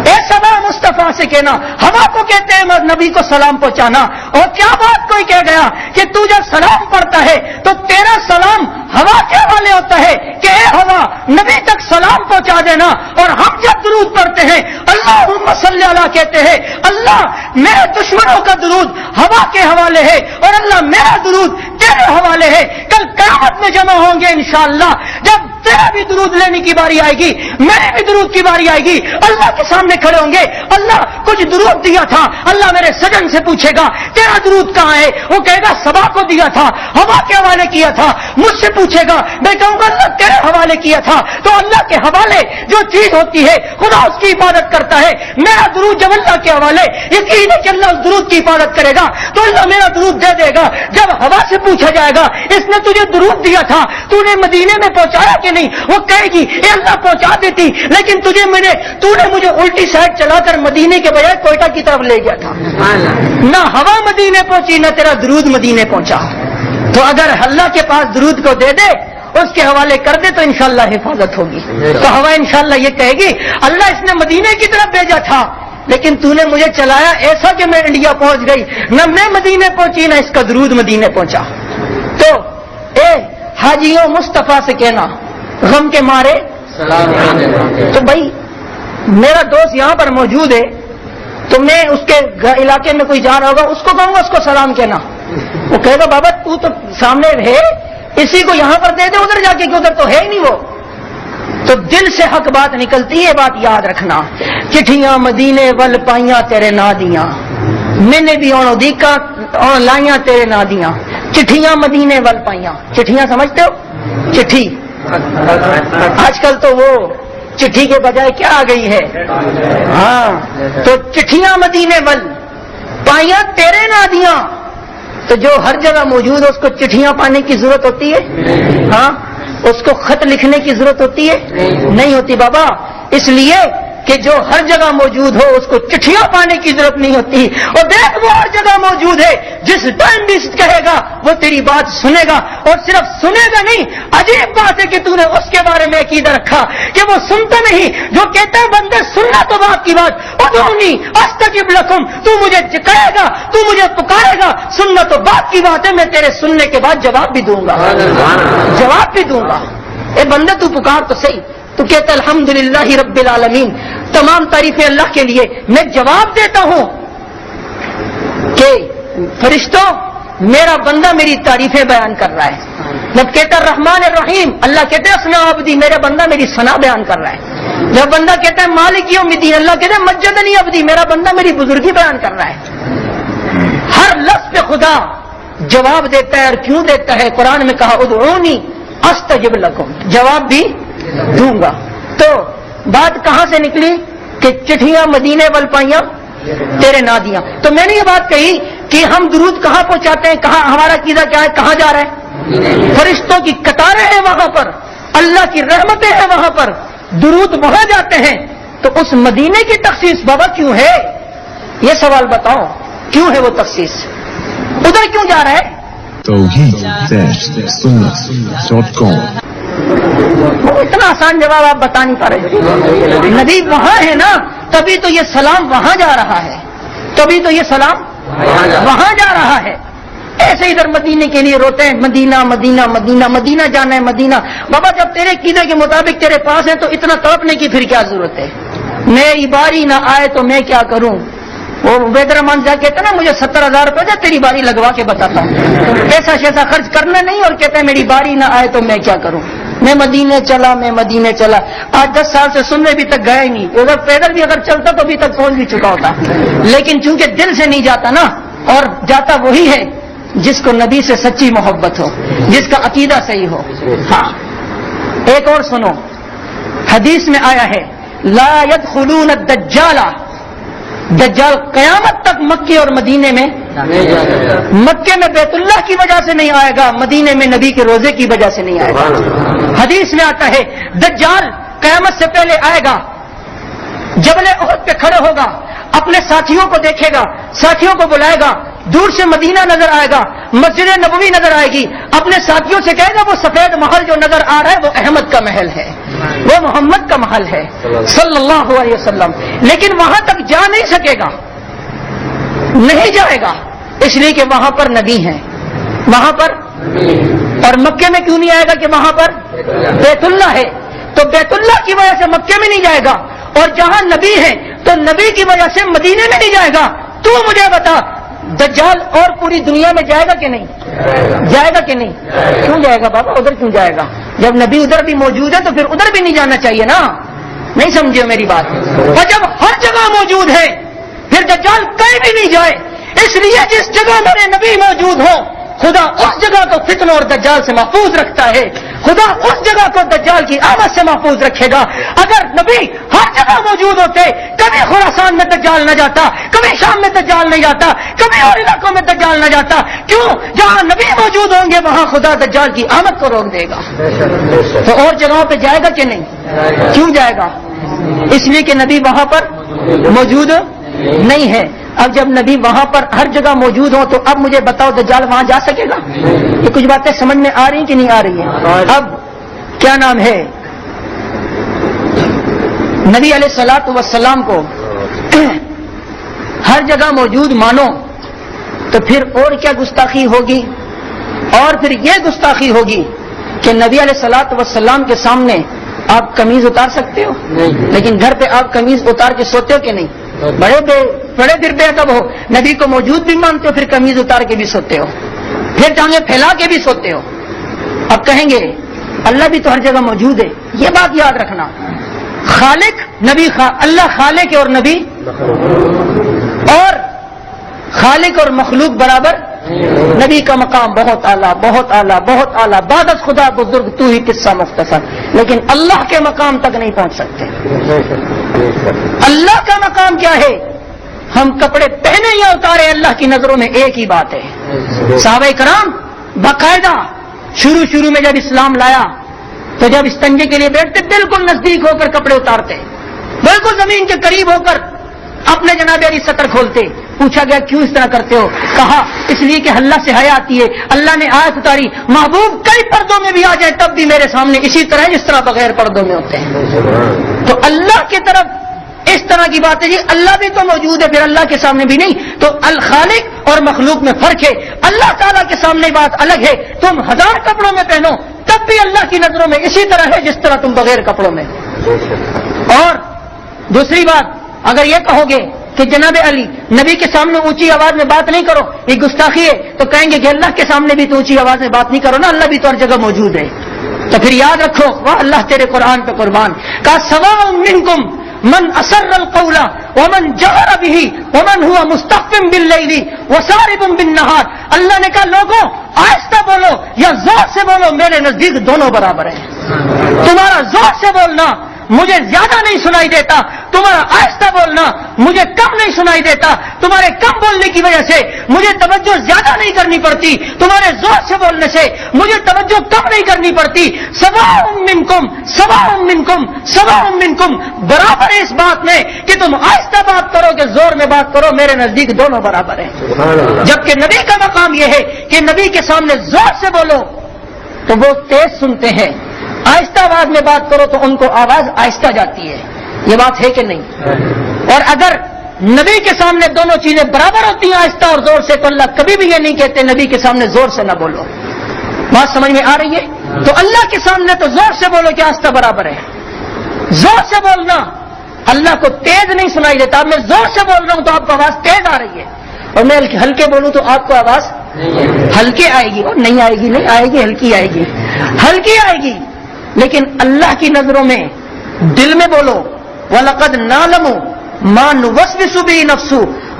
اے صبا مصطفیٰ سے کہنا, ہوا کو کہتے ہیں نبی کو سلام پہنچانا. اور کیا بات کوئی کہہ گیا کہ تو جب سلام پڑھتا ہے تو تیرا سلام ہوا کے حوالے ہوتا ہے کہ اے ہوا نبی تک سلام پہنچا دینا. اور ہم جب درود پڑھتے ہیں اللہم صلی اللہ کہتے ہیں, اللہ میرے دشمنوں کا درود ہوا کے حوالے ہے اور اللہ میرا درود تیرے حوالے ہے. کل قیامت میں جمع ہوں گے انشاءاللہ, جب تیرا بھی درود لینے کی باری آئے گی, میرے بھی درود کی باری آئے گی, اللہ کے سامنے کھڑے ہوں گے. اللہ کچھ درود دیا تھا, اللہ میرے سجن سے پوچھے گا تیرا درود کہاں ہے؟ وہ کہے گا صبا کو دیا تھا, ہوا کے حوالے کیا تھا. مجھ سے پوچھے گا, میں کہوں گا اللہ تیرے حوالے کیا تھا. تو اللہ کے حوالے جو چیز ہوتی ہے خدا اس کی حفاظت کرتا ہے. میرا درود جب اللہ کے حوالے, یقین ہے کہ اللہ اس درود کی حفاظت کرے گا, تو اللہ میرا درود دے دے گا. جب ہوا سے پوچھا جائے گا اس نے تجھے درود دیا تھا, تو نے مدینے میں پہنچایا کہ نہیں؟ وہ کہے گی اے اللہ پہنچا دیتی, لیکن تو نے مجھے الٹی سائڈ چلا کر مدینے کے بجائے کوئٹہ کی طرف لے گیا تھا. نہ ہوا مدینے پہنچی نہ تیرا درود مدینے پہنچا. تو اگر اللہ کے پاس درود کو دے دے, اس کے حوالے کر دے, تو انشاءاللہ حفاظت ہوگی. تو ہوا انشاءاللہ یہ کہے گی اللہ اس نے مدینے کی طرف بھیجا تھا, لیکن تو نے مجھے چلایا ایسا کہ میں انڈیا پہنچ گئی, نہ میں مدینے پہنچی نہ اس کا درود مدینے پہنچا. تو اے حاجیوں مصطفیٰ سے کہنا, غم کے مارے سلام. تو بھائی میرا دوست یہاں پر موجود ہے, تو میں اس کے علاقے میں کوئی جا رہا ہوگا, اس کو کہوں گا اس کو سلام کہنا. وہ کہے گا بابا تو سامنے ہے, اسی کو یہاں پر دے دے ادھر جا کے, کہ ادھر تو ہے ہی نہیں وہ. تو دل سے حق بات نکلتی ہے, بات یاد رکھنا. چٹھیاں مدینے ول پائیاں تیرے نا دیاں, میں نے بھی اونو دیکھا اور لائیاں تیرے نا دیاں. چٹھیاں مدینے ول پائیاں, چٹھیاں سمجھتے ہو؟ چٹھی آج کل تو وہ چٹھی کے بجائے کیا آ گئی ہے, ہاں. تو چٹھیاں مدینے ول پائیاں تیرے نا دیاں. تو جو ہر جگہ موجود ہے اس کو چٹھیاں پانے کی ضرورت ہوتی ہے؟ ہاں. اس کو خط لکھنے کی ضرورت ہوتی ہے؟ نہیں ہوتی بابا. اس لیے کہ جو ہر جگہ موجود ہو اس کو چٹھیاں پانے کی ضرورت نہیں ہوتی. اور دیکھ وہ ہر جگہ موجود ہے, جس ٹائم بھی کہے گا وہ تیری بات سنے گا. اور صرف سنے گا نہیں, عجیب بات ہے کہ تو نے اس کے بارے میں عقیدہ رکھا کہ وہ سنتا نہیں. جو کہتا ہے بندے سننا تو بات کی بات, ادعونی استجب لکم, تو مجھے کہے گا, تو مجھے پکارے گا, سننا تو بات کی بات ہے. میں تیرے سننے کے بعد جواب بھی دوں گا, جواب بھی دوں گا. اے بندے تو پکار تو صحیح. تو کہتا الحمدللہ رب العالمین, تمام تعریفیں اللہ کے لیے. میں جواب دیتا ہوں کہ فرشتوں میرا بندہ میری تعریفیں بیان کر رہا ہے. جب کہتا الرحمن الرحیم, اللہ کہتے اسنا عبدی, میرا بندہ میری ثنا بیان کر رہا ہے. جب بندہ کہتا ہے مالک یوم الدین, اللہ کہتا ہے مجدنی عبدی, میرا بندہ میری بزرگی بیان کر رہا ہے. ہر لفظ پہ خدا جواب دیتا ہے. اور کیوں دیتا ہے؟ قرآن میں کہا ادعونی استجب لکم, جواب بھی دوں گا. تو بات کہاں سے نکلی کہ چٹھیاں مدینے ول پائیاں تیرے نا دیاں. تو میں نے یہ بات کہی کہ ہم درود کہاں پہنچاتے ہیں, کہاں ہمارا عقیدہ کیا ہے, کہاں جا رہا ہے؟ فرشتوں کی قطاریں ہیں وہاں پر, اللہ کی رحمتیں ہیں وہاں پر, درود وہاں جاتے ہیں. تو اس مدینے کی تخصیص بابا کیوں ہے؟ یہ سوال بتاؤ، کیوں ہے وہ تخصیص؟ ادھر کیوں جا رہا ہے؟ توحید-sunnah.com اتنا آسان جواب آپ بتا نہیں پا رہے. نبی وہاں ہے نا، تبھی تو یہ سلام وہاں جا رہا ہے، تبھی تو یہ سلام وہاں جا رہا ہے. ایسے ادھر مدینے کے لیے روتے ہیں، مدینہ مدینہ مدینہ مدینہ جانا ہے مدینہ. بابا جب تیرے عقیدے کے مطابق تیرے پاس ہے تو اتنا تڑپنے کی پھر کیا ضرورت ہے؟ میری باری نہ آئے تو میں کیا کروں؟ وہ عبید الرحمان جا کہتا نا مجھے 70,000 روپے دے تیری باری لگوا کے بتاتا ہوں. پیسہ شیسا خرچ کرنا نہیں اور کہتا ہے میری باری نہ آئے تو میں کیا کروں؟ میں مدینے چلا، میں مدینے چلا. آج 10 سال سے سننے بھی تک گئے نہیں. اگر پیدل بھی اگر چلتا تو ابھی تک پہنچ بھی چکا ہوتا. لیکن چونکہ دل سے نہیں جاتا نا، اور جاتا وہی ہے جس کو نبی سے سچی محبت ہو، جس کا عقیدہ صحیح ہو. ہاں ایک اور سنو، حدیث میں آیا ہے لا يدخلون الدجال، دجال قیامت تک مکے اور مدینے میں، مکے میں بیت اللہ کی وجہ سے نہیں آئے گا، مدینے میں نبی کے روزے کی وجہ سے نہیں آئے گا. حدیث میں آتا ہے دجال قیامت سے پہلے آئے گا، جبل احد پہ کھڑے ہوگا، اپنے ساتھیوں کو دیکھے گا، ساتھیوں کو بلائے گا، دور سے مدینہ نظر آئے گا، مسجد نبوی نظر آئے گی، اپنے ساتھیوں سے کہے گا وہ سفید محل جو نظر آ رہا ہے وہ احمد کا محل ہے، وہ محمد کا محل ہے صلی اللہ علیہ وسلم. لیکن وہاں تک جا نہیں سکے گا، نہیں جائے گا، اس لیے کہ وہاں پر نبی ہیں، وہاں پر. اور مکے میں کیوں نہیں آئے گا کہ وہاں پر بیت اللہ ہے، تو بیت اللہ کی وجہ سے مکے میں نہیں جائے گا، اور جہاں نبی ہے تو نبی کی وجہ سے مدینے میں نہیں جائے گا. تو مجھے بتا دجال اور پوری دنیا میں جائے گا کہ نہیں جائے گا کہ نہیں؟ کیوں جائے گا بابا؟ ادھر کیوں جائے گا؟ جب نبی ادھر بھی موجود ہے تو پھر ادھر بھی نہیں جانا چاہیے نا. نہیں سمجھے میری بات؟ اور جب ہر جگہ موجود ہے پھر دجال کہیں بھی نہیں جائے. اس لیے جس جگہ میرے نبی موجود ہو خدا اس جگہ کو فتنوں اور دجال سے محفوظ رکھتا ہے، خدا اس جگہ کو دجال کی آمد سے محفوظ رکھے گا. اگر نبی ہر جگہ موجود ہوتے، کبھی خراسان میں دجال نہ جاتا، کبھی شام میں دجال نہیں جاتا، کبھی اور علاقوں میں دجال نہ جاتا. کیوں؟ جہاں نبی موجود ہوں گے وہاں خدا دجال کی آمد کو روک دے گا. تو اور جگہوں پہ جائے گا کہ نہیں؟ کیوں جائے گا؟ اس لیے کہ نبی وہاں پر موجود نہیں ہے. اب جب نبی وہاں پر ہر جگہ موجود ہو تو اب مجھے بتاؤ دجال وہاں جا سکے گا؟ یہ کچھ باتیں سمجھ میں آ رہی ہیں کہ نہیں آ رہی ہیں؟ اب کیا نام ہے، نبی علیہ الصلوۃ والسلام کو ہر جگہ موجود مانو تو پھر اور کیا گستاخی ہوگی؟ اور پھر یہ گستاخی ہوگی کہ نبی علیہ الصلوۃ والسلام کے سامنے آپ قمیض اتار سکتے ہو، لیکن گھر پہ آپ قمیض اتار کے سوتے ہو کہ نہیں؟ بڑے دیر بے ادب ہو، نبی کو موجود بھی مانتے ہو، پھر قمیض اتار کے بھی سوتے ہو، پھر ٹانگیں پھیلا کے بھی سوتے ہو. اب کہیں گے اللہ بھی تو ہر جگہ موجود ہے. یہ بات یاد رکھنا، خالق نبی اللہ خالق اور نبی، اور خالق اور مخلوق برابر. نبی کا مقام بہت اعلیٰ، بہت اعلیٰ، بہت اعلیٰ، بعد از خدا بزرگ تو ہی قصہ مختصر. لیکن اللہ کے مقام تک نہیں پہنچ سکتے. اللہ کا مقام کیا ہے؟ ہم کپڑے پہنے یا اتارے اللہ کی نظروں میں ایک ہی بات ہے. صحابہ کرام باقاعدہ شروع میں جب اسلام لایا تو جب استنجے کے لیے بیٹھتے بالکل نزدیک ہو کر کپڑے اتارتے، بالکل زمین کے قریب ہو کر اپنے جناب علی سطر کھولتے. پوچھا گیا کیوں اس طرح کرتے ہو؟ کہا اس لیے کہ اللہ سے حیا آتی ہے. اللہ نے آیت اتاری محبوب کئی پردوں میں بھی آ جائے تب بھی میرے سامنے اسی طرح جس طرح بغیر پردوں میں ہوتے ہیں. تو اللہ کی طرف اس طرح کی بات ہے جی، اللہ بھی تو موجود ہے پھر اللہ کے سامنے بھی نہیں. تو الخالق اور مخلوق میں فرق ہے. اللہ تعالیٰ کے سامنے بات الگ ہے، تم 1000 کپڑوں میں پہنو تب بھی اللہ کی نظروں میں اسی طرح ہے جس طرح تم بغیر کپڑوں میں. اور دوسری بات، اگر یہ کہو گے کہ جناب علی نبی کے سامنے اونچی آواز میں بات نہیں کرو، یہ گستاخی ہے، تو کہیں گے کہ اللہ کے سامنے بھی تو اونچی آواز میں بات نہیں کرو نا، اللہ بھی تو ہر جگہ موجود ہے. تو پھر یاد رکھو، واہ اللہ تیرے قرآن پہ قربان، کا سواء منکم من اسر القول ومن جہر به ومن هو مستخف باللیل وسارب بالنہار. اللہ نے کہا لوگوں آہستہ بولو یا زور سے بولو، میرے نزدیک دونوں برابر ہیں. تمہارا زور سے بولنا مجھے زیادہ نہیں سنائی دیتا، تمہارا آہستہ بولنا مجھے کم نہیں سنائی دیتا، تمہارے کم بولنے کی وجہ سے مجھے توجہ زیادہ نہیں کرنی پڑتی، تمہارے زور سے بولنے سے مجھے توجہ کم نہیں کرنی پڑتی۔ سواء منکم سواء منکم سواء منکم، برابر ہے اس بات میں کہ تم آہستہ بات کرو کہ زور میں بات کرو، میرے نزدیک دونوں برابر ہیں۔ جبکہ نبی کا مقام یہ ہے کہ نبی کے سامنے زور سے بولو تو وہ تیز سنتے ہیں، آہستہ آواز میں بات کرو تو ان کو آواز آہستہ جاتی ہے۔ یہ بات ہے کہ نہیں؟ اور اگر نبی کے سامنے دونوں چیزیں برابر ہوتی ہیں، آہستہ اور زور سے، تو اللہ کبھی بھی یہ نہیں کہتے نبی کے سامنے زور سے نہ بولو۔ بات سمجھ میں آ رہی ہے؟ تو اللہ کے سامنے تو زور سے بولو کہ آہستہ برابر ہے۔ زور سے بولنا اللہ کو تیز نہیں سنائی دیتا۔ اب میں زور سے بول رہا ہوں تو آپ کو آواز تیز آ رہی ہے، اور میں ہلکے بولوں تو آپ کو آواز ہلکے آئے گی، اور نہیں آئے گی، نہیں آئے گی، ہلکی آئے گی، ہلکی آئے گی۔ لیکن اللہ کی نظروں میں دل میں بولو، وَلَقَدْ نَعْلَمُ مَا نُوَسْوِسُ بِهِ نَفْسُ،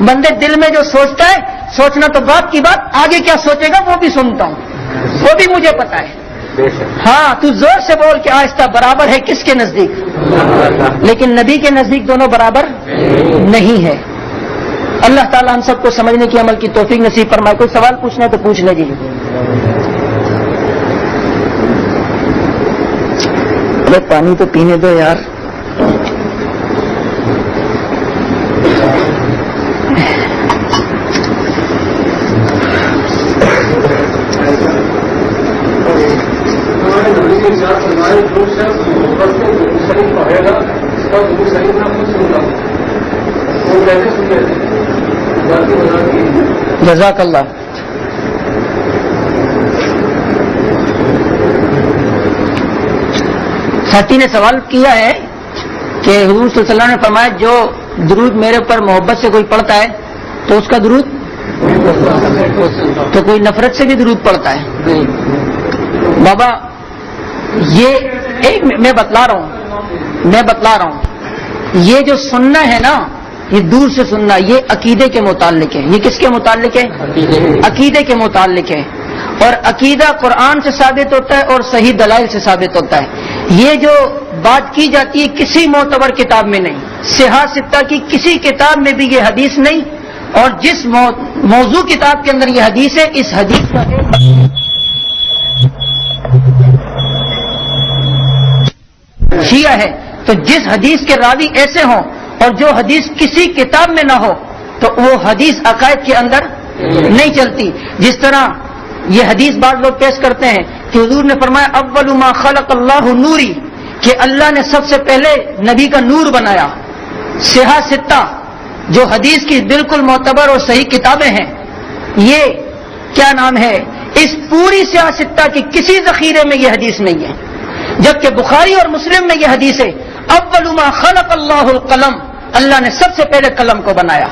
بندے دل میں جو سوچتا ہے، سوچنا تو بات کی بات، آگے کیا سوچے گا وہ بھی سنتا ہوں، وہ بھی مجھے پتا ہے۔ ہاں تو زور سے بول کے آہستہ برابر ہے کس کے نزدیک؟ لیکن نبی کے نزدیک دونوں برابر نہیں ہے۔ اللہ تعالی ہم سب کو سمجھنے کی، عمل کی توفیق نصیب فرمائے۔ کوئی سوال پوچھنا ہے تو پوچھ لیں جی۔ ارے پانی تو پینے دو یار۔ جزاک اللہ۔ ساتھی نے سوال کیا ہے کہ حضور صلی اللہ علیہ وسلم نے فرمایا جو درود میرے اوپر محبت سے کوئی پڑھتا ہے تو اس کا درود، تو کوئی نفرت سے بھی درود پڑھتا ہے؟ بابا یہ ایک میں بتلا رہا ہوں، یہ جو سننا ہے نا، یہ دور سے سننا، یہ عقیدے کے متعلق ہے۔ یہ کس کے متعلق ہے؟ عقیدے کے متعلق ہے۔ اور عقیدہ قرآن سے ثابت ہوتا ہے اور صحیح دلائل سے ثابت ہوتا ہے۔ یہ جو بات کی جاتی ہے کسی معتبر کتاب میں نہیں، صحاح ستہ کی کسی کتاب میں بھی یہ حدیث نہیں، اور جس موضوع کتاب کے اندر یہ حدیث ہے، اس حدیث کا شیعہ ہے، تو جس حدیث کے راوی ایسے ہوں اور جو حدیث کسی کتاب میں نہ ہو تو وہ حدیث عقائد کے اندر نہیں چلتی۔ جس طرح یہ حدیث بعض لوگ پیش کرتے ہیں کہ حضور نے فرمایا اول ما خلق اللہ نوری، کہ اللہ نے سب سے پہلے نبی کا نور بنایا۔ صحاح ستہ جو حدیث کی بالکل معتبر اور صحیح کتابیں ہیں، یہ کیا نام ہے، اس پوری صحاح ستہ کی کسی ذخیرے میں یہ حدیث نہیں ہے، جبکہ بخاری اور مسلم میں یہ حدیث ہے اول ما خلق اللہ القلم، اللہ نے سب سے پہلے قلم کو بنایا۔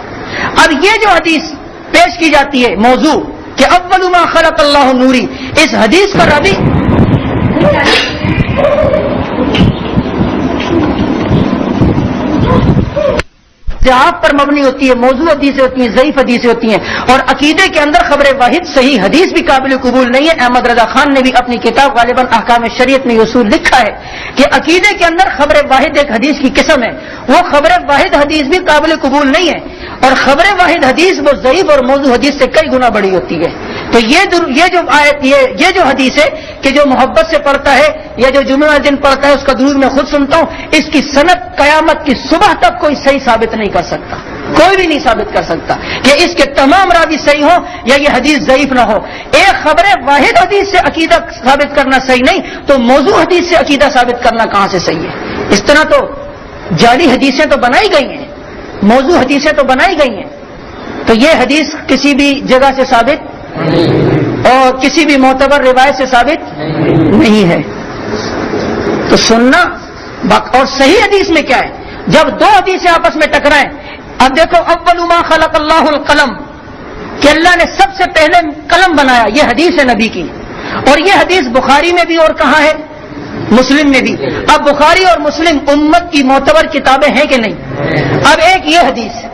اب یہ جو حدیث پیش کی جاتی ہے موضوع کہ اول ما خلق اللہ نوری، اس حدیث پر ابھی صحاف پر مبنی ہوتی ہے، موضوع حدیثیں ہوتی ہیں، ضعیف حدیثیں ہوتی ہیں، اور عقیدے کے اندر خبر واحد صحیح حدیث بھی قابل قبول نہیں ہے۔ احمد رضا خان نے بھی اپنی کتاب غالباً احکام شریعت میں یہ اصول لکھا ہے کہ عقیدے کے اندر خبر واحد ایک حدیث کی قسم ہے، وہ خبر واحد حدیث بھی قابل قبول نہیں ہے، اور خبر واحد حدیث وہ ضعیف اور موضوع حدیث سے کئی گنا بڑی ہوتی ہے۔ تو یہ جو آیت یہ جو حدیث ہے کہ جو محبت سے پڑھتا ہے یا جو جمعہ دن پڑھتا ہے اس کا درود میں خود سنتا ہوں، اس کی سند قیامت کی صبح تک کوئی صحیح ثابت نہیں کر سکتا، کوئی بھی نہیں ثابت کر سکتا کہ اس کے تمام راوی صحیح ہوں یا یہ حدیث ضعیف نہ ہو۔ ایک خبر واحد حدیث سے عقیدہ ثابت کرنا صحیح نہیں تو موضوع حدیث سے عقیدہ ثابت کرنا کہاں سے صحیح ہے؟ اس طرح تو جعلی حدیثیں تو بنائی گئی ہیں، موضوع حدیثیں تو بنائی گئی ہیں، تو یہ حدیث کسی بھی جگہ سے ثابت اور کسی بھی معتبر روایت سے ثابت نہیں ہے۔ تو سننا اور صحیح حدیث میں کیا ہے؟ جب دو حدیثیں آپس میں ٹکرائیں، اب دیکھو اول ما خلق اللہ القلم، کہ اللہ نے سب سے پہلے قلم بنایا، یہ حدیث ہے نبی کی، اور یہ حدیث بخاری میں بھی اور کہاں ہے؟ مسلم میں بھی۔ اب بخاری اور مسلم امت کی معتبر کتابیں ہیں کہ نہیں؟ اب ایک یہ حدیث،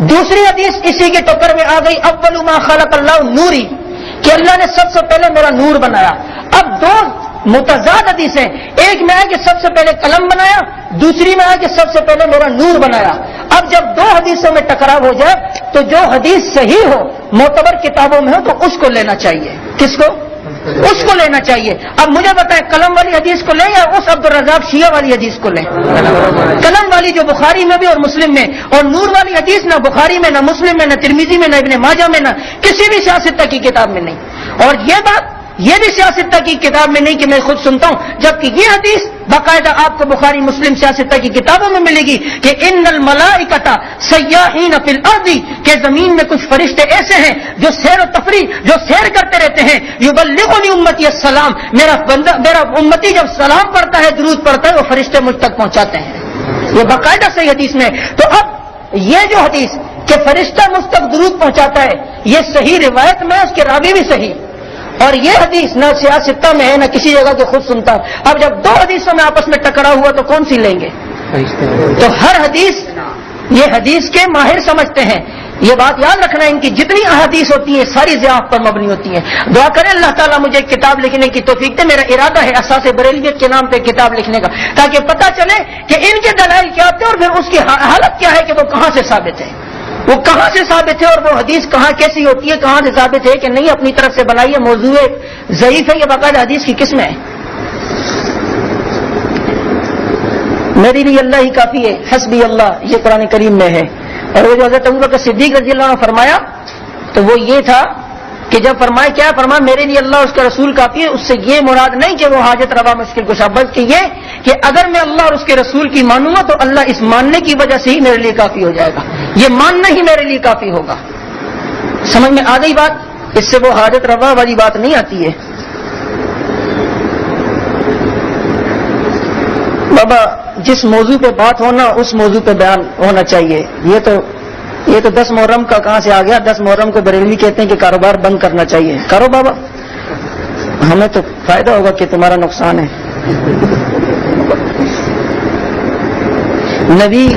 دوسری حدیث اسی کے ٹکر میں آ گئی اول ما خلق اللہ نوری، کہ اللہ نے سب سے پہلے میرا نور بنایا۔ اب دو متضاد حدیث ہیں. ایک میں ہے کہ سب سے پہلے قلم بنایا, دوسری میں ہے کہ سب سے پہلے میرا نور بنایا. اب جب دو حدیثوں میں ٹکراؤ ہو جائے تو جو حدیث صحیح ہو, معتبر کتابوں میں ہو, تو اس کو لینا چاہیے. کس کو؟ اس کو لینا چاہیے. اب مجھے بتائیں قلم والی حدیث کو لیں یا اس عبدالرزاق شیعہ والی حدیث کو لیں؟ قلم والی جو بخاری میں بھی اور مسلم میں, اور نور والی حدیث نہ بخاری میں نہ مسلم میں نہ ترمذی میں نہ ابن ماجہ میں نہ کسی بھی سیاستہ کی کتاب میں نہیں. اور یہ بھی سیاستہ کی کتاب میں نہیں کہ میں خود سنتا ہوں, جبکہ یہ حدیث باقاعدہ آپ کو بخاری مسلم سیاستہ کی کتابوں میں ملے گی کہ ان الملائکۃ سیاحین فی الارض, کہ زمین میں کچھ فرشتے ایسے ہیں جو سیر و تفریح, جو سیر کرتے رہتے ہیں. یبلغنی امتی السلام, میرا امتی جب سلام پڑھتا ہے, درود پڑھتا ہے, وہ فرشتے مجھ تک پہنچاتے ہیں. یہ باقاعدہ صحیح حدیث میں. تو اب یہ جو حدیث کہ فرشتہ مجھ تک درود پہنچاتا ہے, یہ صحیح روایت میں, اس کے راوی بھی صحیح. اور یہ حدیث نہ سیاستہ میں ہے نہ کسی جگہ کے خود سنتا. اب جب دو حدیثوں میں آپس میں ٹکرا ہوا تو کون سی لیں گے؟ تو ہر حدیث, یہ حدیث کے ماہر سمجھتے ہیں. یہ بات یاد رکھنا, ان کی جتنی احادیث ہوتی ہیں ساری ضعاف پر مبنی ہوتی ہیں. دعا کریں اللہ تعالیٰ مجھے ایک کتاب لکھنے کی توفیق دے. میرا ارادہ ہے اساس بریلویت کے نام پہ کتاب لکھنے کا, تاکہ پتہ چلے کہ ان کے دلائل کیا ہوتے ہیں اور پھر اس کی حالت کیا ہے کہ وہ کہاں سے ثابت ہے, وہ کہاں سے ثابت ہے, اور وہ حدیث کہاں کیسی ہوتی ہے, کہاں سے ثابت ہے کہ نہیں اپنی طرف سے بنائی ہے, موضوع ضعیف ہے, یہ باقاعدہ حدیث کی قسم ہے. میرے لیے اللہ ہی کافی ہے, حسبی اللہ, یہ قرآن کریم میں ہے. اور وہ جو حضرت ابوبکر صدیق رضی اللہ عنہ فرمایا تو وہ یہ تھا کہ جب فرمایا کیا فرمایا, میرے لیے اللہ اس کا رسول کافی ہے. اس سے یہ مراد نہیں کہ وہ حاجت روا مشکل کشا, بلکہ یہ کہ اگر میں اللہ اور اس کے رسول کی مانوں گا تو اللہ اس ماننے کی وجہ سے ہی میرے لیے کافی ہو جائے گا. یہ ماننا ہی میرے لیے کافی ہوگا. سمجھ میں آ گئی بات؟ اس سے وہ حاجت روا والی بات نہیں آتی ہے. بابا جس موضوع پہ بات ہونا اس موضوع پہ بیان ہونا چاہیے. یہ تو 10 محرم کا کہاں سے آ گیا؟ 10 محرم کو بریلوی کہتے ہیں کہ کاروبار بند کرنا چاہیے. کرو بابا, ہمیں تو فائدہ ہوگا کہ تمہارا نقصان ہے. نبی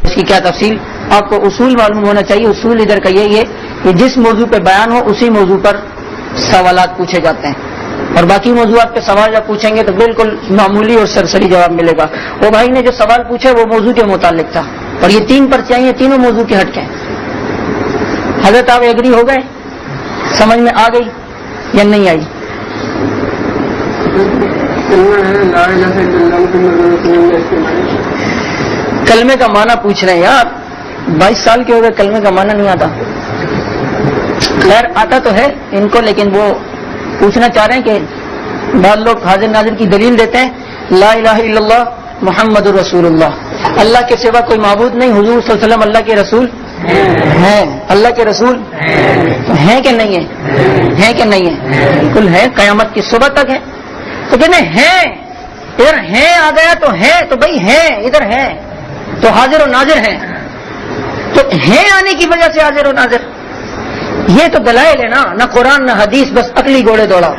اس کی کیا تفصیل آپ کو اصول معلوم ہونا چاہیے. اصول ادھر کا یہی ہے کہ جس موضوع پہ بیان ہو اسی موضوع پر سوالات پوچھے جاتے ہیں, اور باقی موضوعات پہ سوال جب پوچھیں گے تو بالکل معمولی اور سرسری جواب ملے گا. وہ بھائی نے جو سوال پوچھا وہ موضوع کے متعلق تھا, اور یہ 3 پرچے ہیں, تینوں موضوع کے ہٹ کے. حضرت آپ ایگری ہو گئے؟ سمجھ میں آ گئی یا نہیں آئی؟ کلمے کا معنی پوچھ رہے ہیں یار, 22 سال کے ہو گئے, کلمے کا معنی نہیں آتا. خیر آتا تو ہے ان کو, لیکن وہ پوچھنا چاہ رہے ہیں کہ بعض لوگ حاضر ناظر کی دلیل دیتے ہیں لا الہ الا اللہ محمد الرسول اللہ, اللہ کے سوا کوئی معبود نہیں, حضور صلی اللہ علیہ وسلم اللہ کے رسول ہیں. اللہ کے رسول ہیں کہ نہیں ہیں کہ نہیں ہیں؟ بالکل ہے, قیامت کی صبح تک ہے. تو کہتے ہیں ادھر ہیں آ گیا تو ہے, تو بھائی ہیں ادھر ہیں تو حاضر و ناظر ہیں, تو ہیں آنے کی وجہ سے حاضر و ناظر. یہ تو دلائل ہے نا, نہ قرآن نہ حدیث, بس عقلی گھوڑے دوڑا.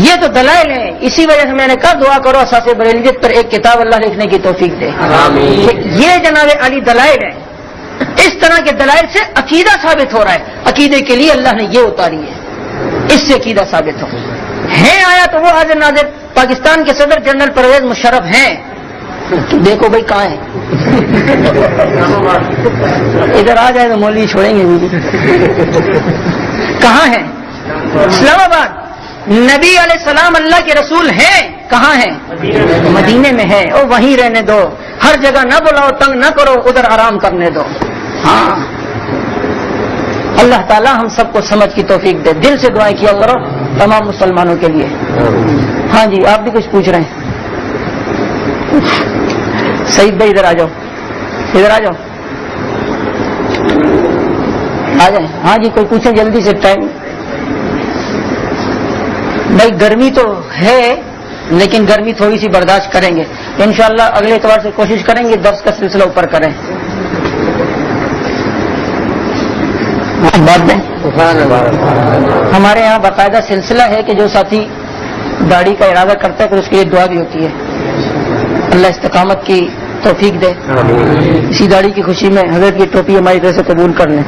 یہ تو دلائل ہیں. اسی وجہ سے میں نے کہا دعا کرو اساس بریلویت پر ایک کتاب اللہ لکھنے کی توفیق دے. یہ جناب علی دلائل ہے. اس طرح کے دلائل سے عقیدہ ثابت ہو رہا ہے. عقیدے کے لیے اللہ نے یہ اتاری ہے, اس سے عقیدہ ثابت ہو. ہیں آیا تو وہ حاضر ناظر. پاکستان کے صدر جنرل پرویز مشرف ہیں, دیکھو بھائی کہاں ہے, ادھر آ جائے تو مولوی چھوڑیں گے بھی. کہاں ہے؟ اسلام آباد. نبی علیہ السلام اللہ کے رسول ہیں, کہاں ہیں؟ مدینے میں ہے. اور وہیں رہنے دو, ہر جگہ نہ بلاؤ, تنگ نہ کرو, ادھر آرام کرنے دو. ہاں اللہ تعالیٰ ہم سب کو سمجھ کی توفیق دے. دل سے دعائیں کیا کرو تمام مسلمانوں کے لیے. ہاں جی آپ بھی کچھ پوچھ رہے ہیں؟ سعید بھائی ادھر آ جاؤ, ادھر آ جاؤ, آ جائیں. ہاں جی کوئی پوچھیں جلدی سے, ٹائم. بھائی گرمی تو ہے لیکن گرمی تھوڑی سی برداشت کریں گے انشاءاللہ. اگلے اتوار سے کوشش کریں گے درس کا سلسلہ اوپر کریں. بعد میں ہمارے یہاں باقاعدہ سلسلہ ہے کہ جو ساتھی داڑھی کا ارادہ کرتا ہے پھر اس کے لیے دعا بھی ہوتی ہے. اللہ استقامت کی توفیق دے. اسی داڑھی کی خوشی میں حضرت کی ٹوپی ہماری طرف سے قبول کر لیں.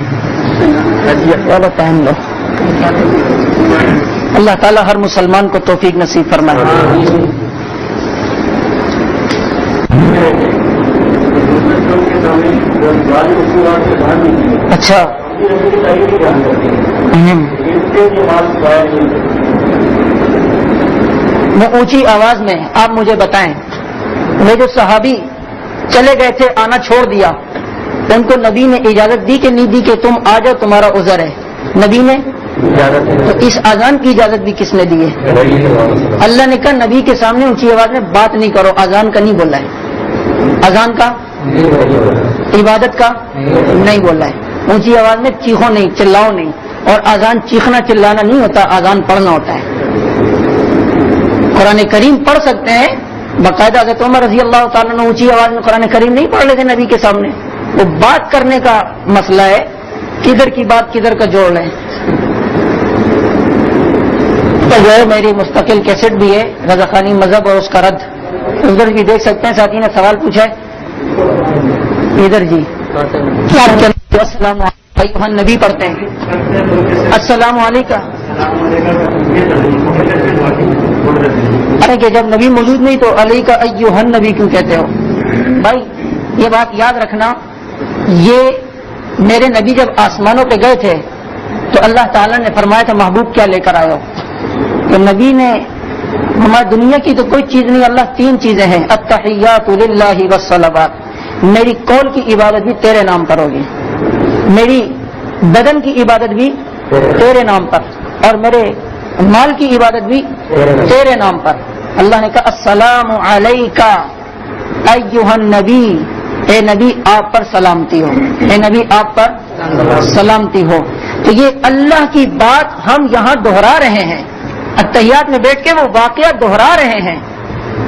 پہن لو. اللہ تعالیٰ ہر مسلمان کو توفیق نصیب فرمائے. اچھا میں اونچی آواز میں آپ مجھے بتائیں وہ جو صحابی چلے گئے تھے آنا چھوڑ دیا ان کو نبی نے اجازت دی کہ نہیں دی کہ تم آ جاؤ تمہارا عذر ہے؟ نبی نے. تو اس اذان کی اجازت بھی کس نے دی ہے؟ اللہ نے کہا نبی کے سامنے اونچی آواز میں بات نہیں کرو. اذان کا نہیں بولا ہے. اذان کا عبادت کا نہیں بولا ہے. اونچی آواز میں چیخو نہیں چلاؤ نہیں. اور اذان چیخنا چلانا نہیں ہوتا اذان پڑھنا ہوتا ہے. قرآن کریم پڑھ سکتے ہیں باقاعدہ. حضرت عمر رضی اللہ تعالیٰ نے اونچی آواز میں قرآن کریم نہیں پڑھ لیتے نبی کے سامنے. وہ بات کرنے کا مسئلہ ہے کدھر کی بات کدھر کا جوڑ ہے. تو وہ میری مستقل کیسٹ بھی ہے رضا خانی مذہب اور اس کا رد ادھر بھی دیکھ سکتے ہیں. ساتھی نے سوال پوچھا ہے ادھر جی السلام علیکم نبی پڑھتے ہیں السلام علیکم. ارے کہ جب نبی موجود نہیں تو علی کا ایوہن نبی کیوں کہتے ہو بھائی؟ یہ بات یاد رکھنا. یہ میرے نبی جب آسمانوں پہ گئے تھے تو اللہ تعالیٰ نے فرمایا تھا محبوب کیا لے کر آئے ہو؟ تو نبی نے ہماری دنیا کی تو کوئی چیز نہیں. اللہ تین چیزیں ہیں التحیات للہ والصلوات. میری قول کی عبادت بھی تیرے نام پر ہوگی. میری بدن کی عبادت بھی تیرے نام پر. اور میرے مال کی عبادت بھی تیرے نام پر. اللہ نے کہا السلام علیکہ ایھا النبی. اے نبی آپ پر سلامتی ہو. اے نبی آپ پر سلامتی ہو. تو یہ اللہ کی بات ہم یہاں دہرا رہے ہیں. اتحیات میں بیٹھ کے وہ واقعہ دہرا رہے ہیں.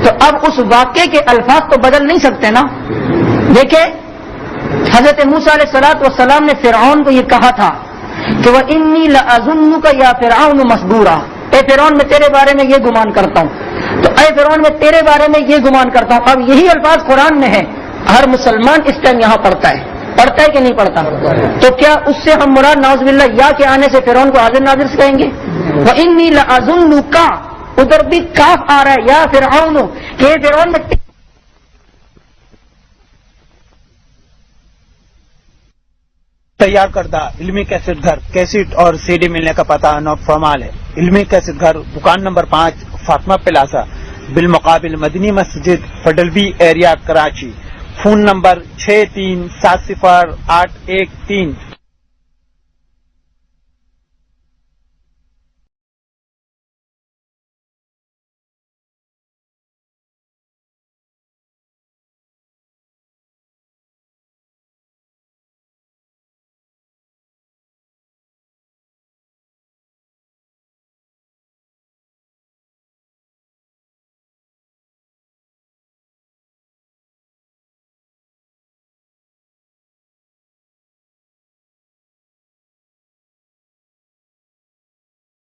تو اب اس واقعے کے الفاظ تو بدل نہیں سکتے نا. دیکھیں حضرت موسیٰ علیہ الصلوۃ والسلام نے فرعون کو یہ کہا تھا کہ وَإِنِّي لَأَظُنُّكَ يَا فِرْعَوْنُ مَصْبُورًا. اے فرعون میں تیرے بارے میں یہ گمان کرتا ہوں. تو اے فرعون میں تیرے بارے میں یہ گمان کرتا ہوں. اب یہی الفاظ قرآن میں ہے. ہر مسلمان اس ٹائم یہاں پڑھتا ہے کہ نہیں پڑھتا؟ تو کیا اس سے ہم مراد نعوذ باللہ یا کے آنے سے فرعون کو حاضر ناظر سے کہیں گے؟ وَإِنِّي لَأَظُنُّكَ ادھر بھی کاف آ رہا ہے یا فرعون کہ فرعون میں تیار کردہ علمی کیسٹ گھر کیسٹ اور سی ڈی ملنے کا پتہ نوٹ فرمال ہے. علمی کیسٹ گھر دکان نمبر 5 فاطمہ پلازا بالمقابل مدنی مسجد fiddle be area Karachi. Phone number 63708113